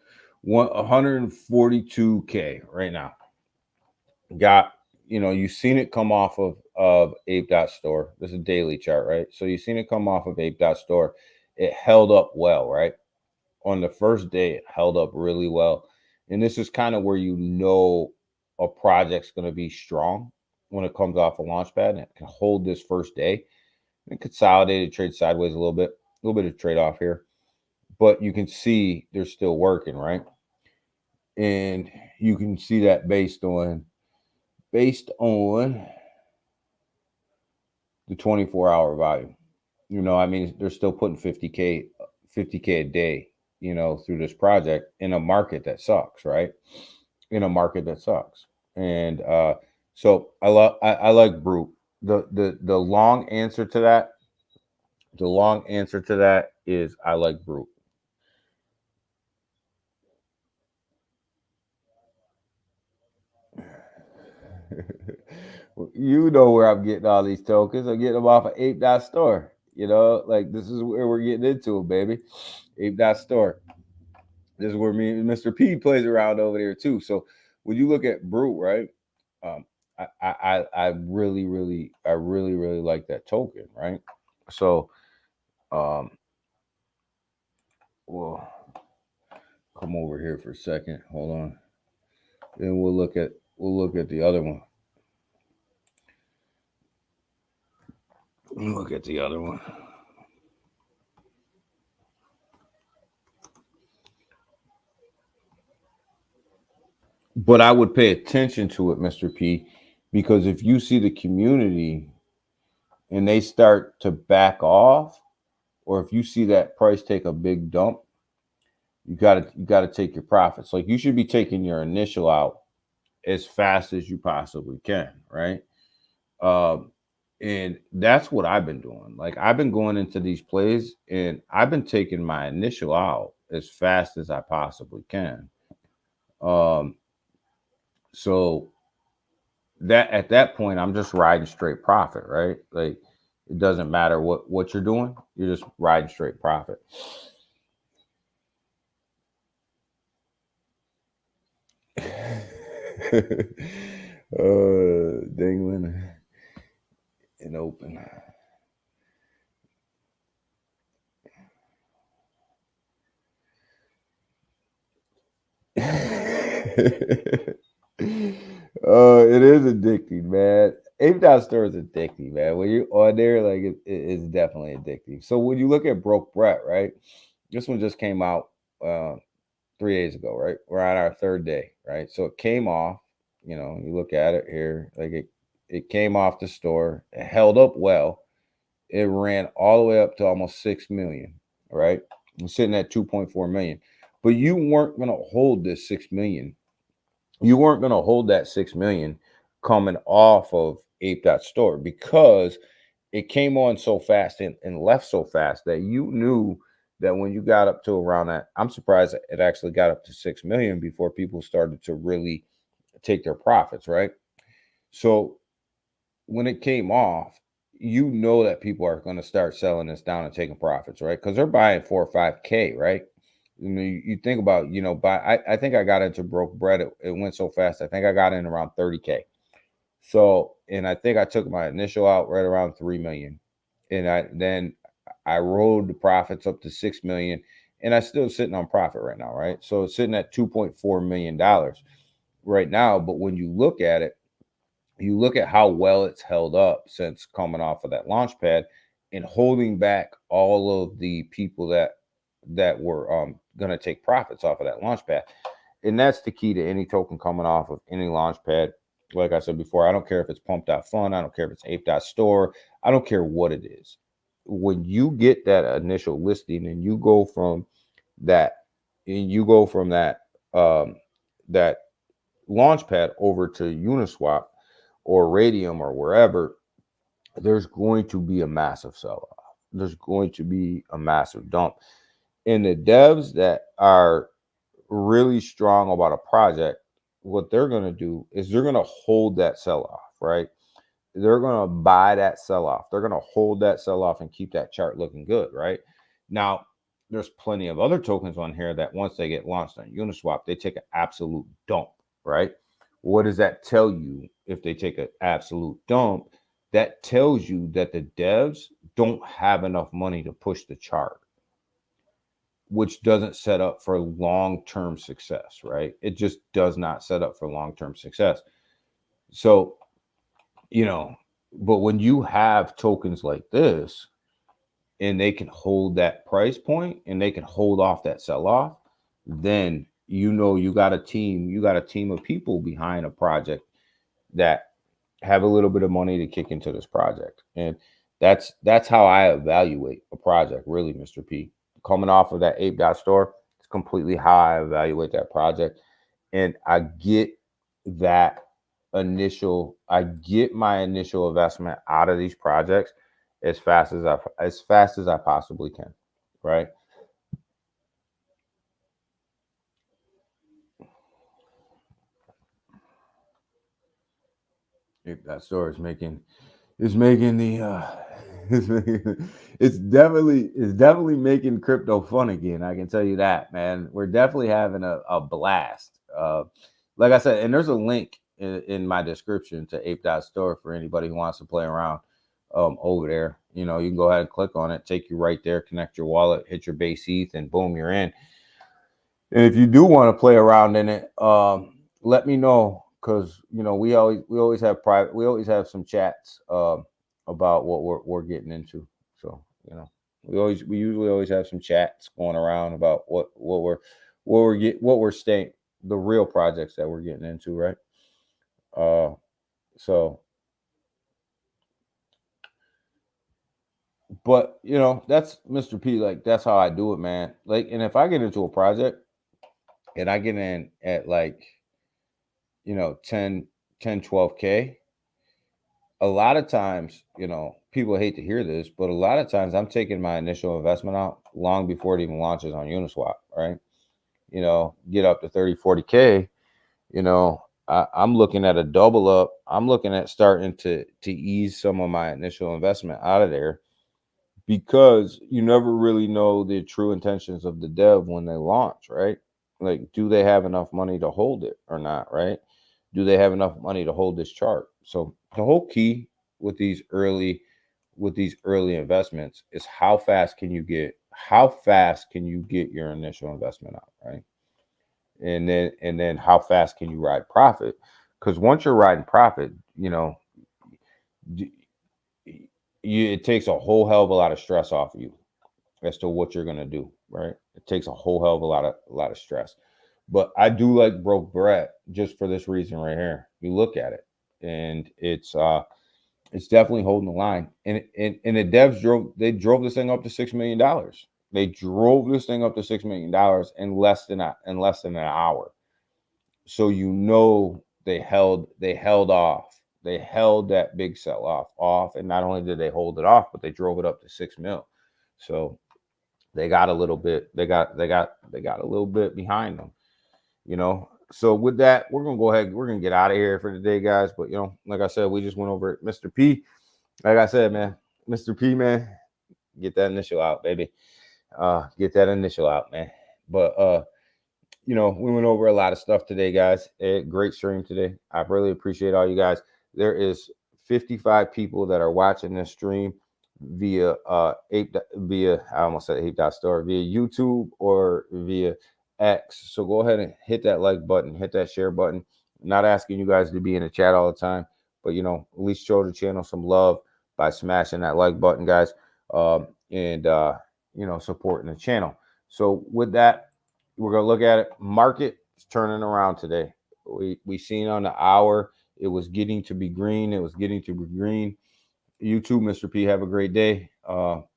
142K right now. Got you've seen it come off of Ape Store. This is a daily chart, right? So you've seen it come off of Ape Store. It held up well, right? On the first day, it held up really well. And this is kind of where a project's going to be strong when it comes off a launch pad and it can hold this first day. And consolidated, trade sideways a little bit of trade off here. But you can see they're still working, right? And you can see that based on the 24-hour volume. They're still putting 50K a day, through this project in a market that sucks, right? In a market that sucks. And so I like Brute. The long answer to that is I like Brute. You know where I'm getting all these tokens. I'm getting them off of Ape Store. Like this is where we're getting into it, baby. Ape Store. This is where me and Mr. P plays around over there too. So when you look at Brute, right? I really like that token, right? So we'll come over here for a second. Hold on. Then we'll look at the other one. Look at the other one. But I would pay attention to it, Mr. P, because if you see the community and they start to back off, or if you see that price take a big dump, you gotta take your profits. Like you should be taking your initial out as fast as you possibly can, right? And that's what I've been doing. Like I've been going into these plays and I've been taking my initial out as fast as I possibly can. So that at that point, I'm just riding straight profit, right? Like it doesn't matter what you're doing, you're just riding straight profit. Dingling and open. It is addicting, man. Ape Store is addicting, man. When you're on there, like it's definitely addicting. So when you look at Broke Brett, right? This one just came out 3 days ago, right? We're on our third day, right? So it came off. You look at it here, like it came off the store. It held up well. It ran all the way up to almost 6 million, right? I'm sitting at 2.4 million. But you weren't going to hold this 6 million. You weren't going to hold that 6 million coming off of Ape Store because it came on so fast and left so fast that you knew that when you got up to around that, I'm surprised it actually got up to 6 million before people started to really take their profits, right? So when it came off, you know that people are going to start selling this down and taking profits, right? Because they're buying 4 or 5K, right? You think about, I think I got into Broke Bread. It went so fast. I think I got in around 30K. So, and I think I took my initial out right around 3 million. And then I rolled the profits up to 6 million. And I'm still sitting on profit right now, right? So it's sitting at $2.4 million right now. But when you look at it, you look at how well it's held up since coming off of that launch pad and holding back all of the people that were going to take profits off of that launch pad. And that's the key to any token coming off of any launch pad. Like I said before, I don't care if it's Pump.Fun, I don't care if it's Ape.Store, I don't care what it is. When you get that initial listing and you go from that that launch pad over to Uniswap or Raydium or wherever, there's going to be a massive sell-off. There's going to be a massive dump. And the devs that are really strong about a project, what they're going to do is they're going to hold that sell-off, right? They're going to buy that sell-off. They're going to hold that sell-off and keep that chart looking good, right? Now, there's plenty of other tokens on here that once they get launched on Uniswap, they take an absolute dump, right? What does that tell you if they take an absolute dump? That tells you that the devs don't have enough money to push the chart, which doesn't set up for long-term success, right? It just does not set up for long-term success. So, but when you have tokens like this and they can hold that price point and they can hold off that sell-off, then you got a team of people behind a project that have a little bit of money to kick into this project. And that's how I evaluate a project, really, Mr. P. Coming off of that Ape.Store, it's completely how I evaluate that project. And I get my initial investment out of these projects as fast as I possibly can, right? Ape.Store is making the it's definitely making crypto fun again. I can tell you that, man. We're definitely having a blast. Like I said, and there's a link in my description to Ape.Store for anybody who wants to play around over there. You can go ahead and click on it, take you right there, connect your wallet, hit your base ETH, and boom, you're in. And if you do want to play around in it, let me know, because we always have some chats about what we're getting into. So we usually always have some chats going around about what we're staying, the real projects that we're getting into, right? So, but that's Mr. P. Like, that's how I do it, man. Like, and if I get into a project and I get in at like 10 12K, a lot of times, people hate to hear this, but a lot of times I'm taking my initial investment out long before it even launches on Uniswap, right? Get up to 30 40K, I'm looking at a double up. I'm looking at starting to ease some of my initial investment out of there, because you never really know the true intentions of the dev when they launch, right? Like, do they have enough money to hold it or not, right? Do they have enough money to hold this chart? So the whole key with these early investments is how fast can you get your initial investment out, right? And then how fast can you ride profit? Because once you're riding profit, it takes a whole hell of a lot of stress off of you as to what you're gonna do, right? It takes a whole hell of a lot of stress. But I do like Broke Brett just for this reason right here. You look at it, and it's definitely holding the line. And the devs drove this thing up to $6 million. They drove this thing up to $6 million in less than an hour. So they held off. They held that big sell off, and not only did they hold it off, but they drove it up to 6 mil. So they got a little bit. They got a little bit behind them. So with that, we're gonna go ahead. We're gonna get out of here for today, guys. But like I said, we just went over it. Mr. P. Like I said, man, Mr. P, man, get that initial out, baby. Get that initial out, man. But we went over a lot of stuff today, guys. Great stream today. I really appreciate all you guys. There is 55 people that are watching this stream via I almost said Ape.Store, via YouTube or via X. So go ahead and hit that like button, hit that share button. I'm not asking you guys to be in the chat all the time, but at least show the channel some love by smashing that like button, guys. and supporting the channel. So with that, we're gonna look at it. Market is turning around today. We seen on the hour it was getting to be green. It was getting to be green. You too, Mr. P. Have a great day.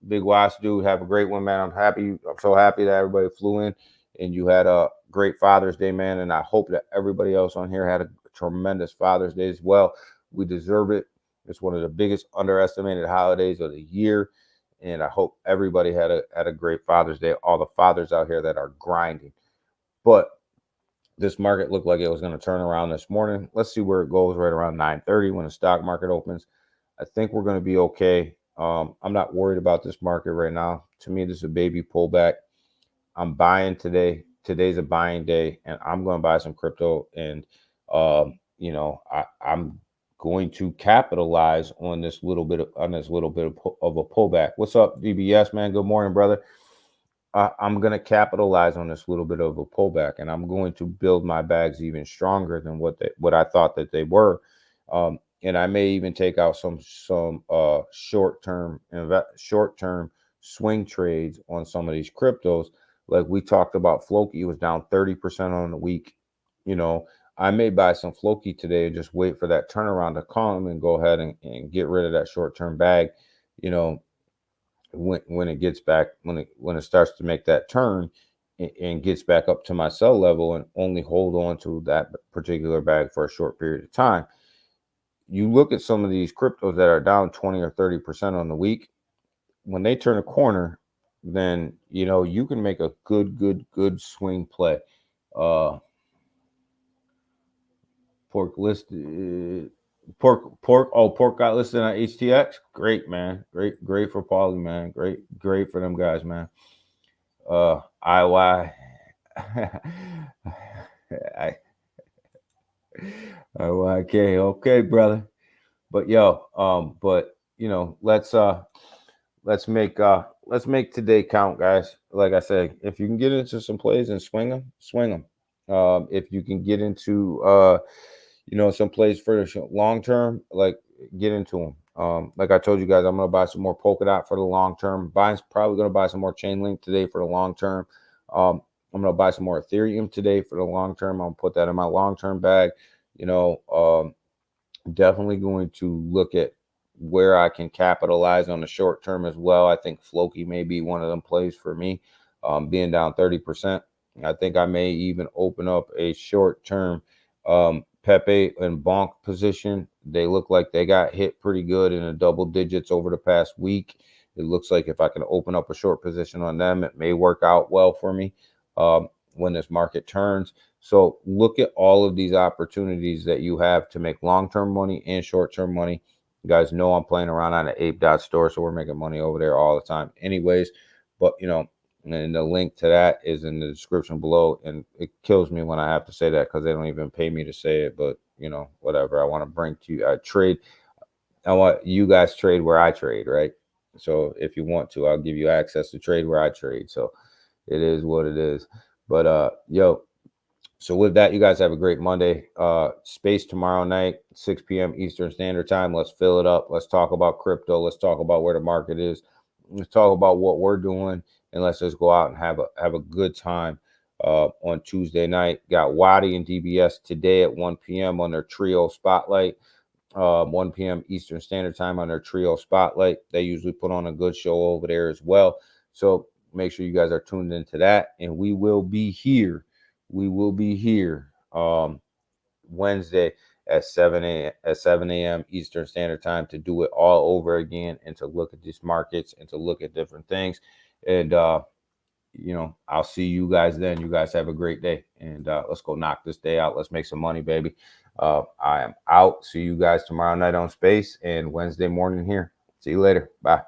Big Wash dude, have a great one, man. I'm so happy that everybody flew in and you had a great Father's Day, man. And I hope that everybody else on here had a tremendous Father's Day as well. We deserve it. It's one of the biggest underestimated holidays of the year. And I hope everybody had a great Father's Day. All the fathers out here that are grinding. But this market looked like it was going to turn around this morning. Let's see where it goes right around 9:30 when the stock market opens. I think we're going to be okay. I'm not worried about this market right now. To me, this is a baby pullback. I'm buying today. Today's a buying day, and I'm going to buy some crypto. And I'm going to capitalize on this little bit of a pullback. What's up, DBS, man? Good morning, brother. I'm going to capitalize on this little bit of a pullback, and I'm going to build my bags even stronger than what I thought that they were. And I may even take out some short-term swing trades on some of these cryptos. Like we talked about, Floki was down 30% on the week. I may buy some Floki today and just wait for that turnaround to come and go ahead and get rid of that short-term bag. When it gets back, when it starts to make that turn and gets back up to my sell level, and only hold on to that particular bag for a short period of time. You look at some of these cryptos that are down 20 or 30% on the week. When they turn a corner, then you can make a good swing play. Pork got listed on HTX. Great, man. Great for Paulie, man. Great for them guys, man. IY. Okay, brother. But let's make today count, guys. Like I said, if you can get into some plays and swing them. If you can get into some plays for the long term, like get into them. Like I told you guys, I'm gonna buy some more Polkadot for the long term. Probably gonna buy some more Chainlink today for the long term. I'm gonna buy some more Ethereum today for the long term. I'll put that in my long term bag. Definitely going to look at where I can capitalize on the short term as well. I think Floki may be one of them plays for me, being down 30%. I think I may even open up a short term Pepe and Bonk position. They look like they got hit pretty good in the double digits over the past week. It looks like if I can open up a short position on them, it may work out well for me when this market turns. So look at all of these opportunities that you have to make long-term money and short-term money. You guys know I'm playing around on the Ape store, so we're making money over there all the time anyways. But, and the link to that is in the description below. And it kills me when I have to say that because they don't even pay me to say it. But, whatever I want to bring to you. I want you guys trade where I trade, right? So if you want to, I'll give you access to trade where I trade. So it is what it is. But, so with that, you guys have a great Monday. Space tomorrow night, 6 p.m. Eastern Standard Time. Let's fill it up. Let's talk about crypto. Let's talk about where the market is. Let's talk about what we're doing, and let's just go out and have a good time on Tuesday night. Got Wadi and DBS today at 1 p.m. on their Trio Spotlight. 1 p.m. Eastern Standard Time on their Trio Spotlight. They usually put on a good show over there as well. So make sure you guys are tuned into that, and we will be here. Wednesday at 7 a.m. Eastern Standard Time to do it all over again and to look at these markets and to look at different things. And, I'll see you guys then. You guys have a great day, and let's go knock this day out. Let's make some money, baby. I am out. See you guys tomorrow night on Space and Wednesday morning here. See you later. Bye.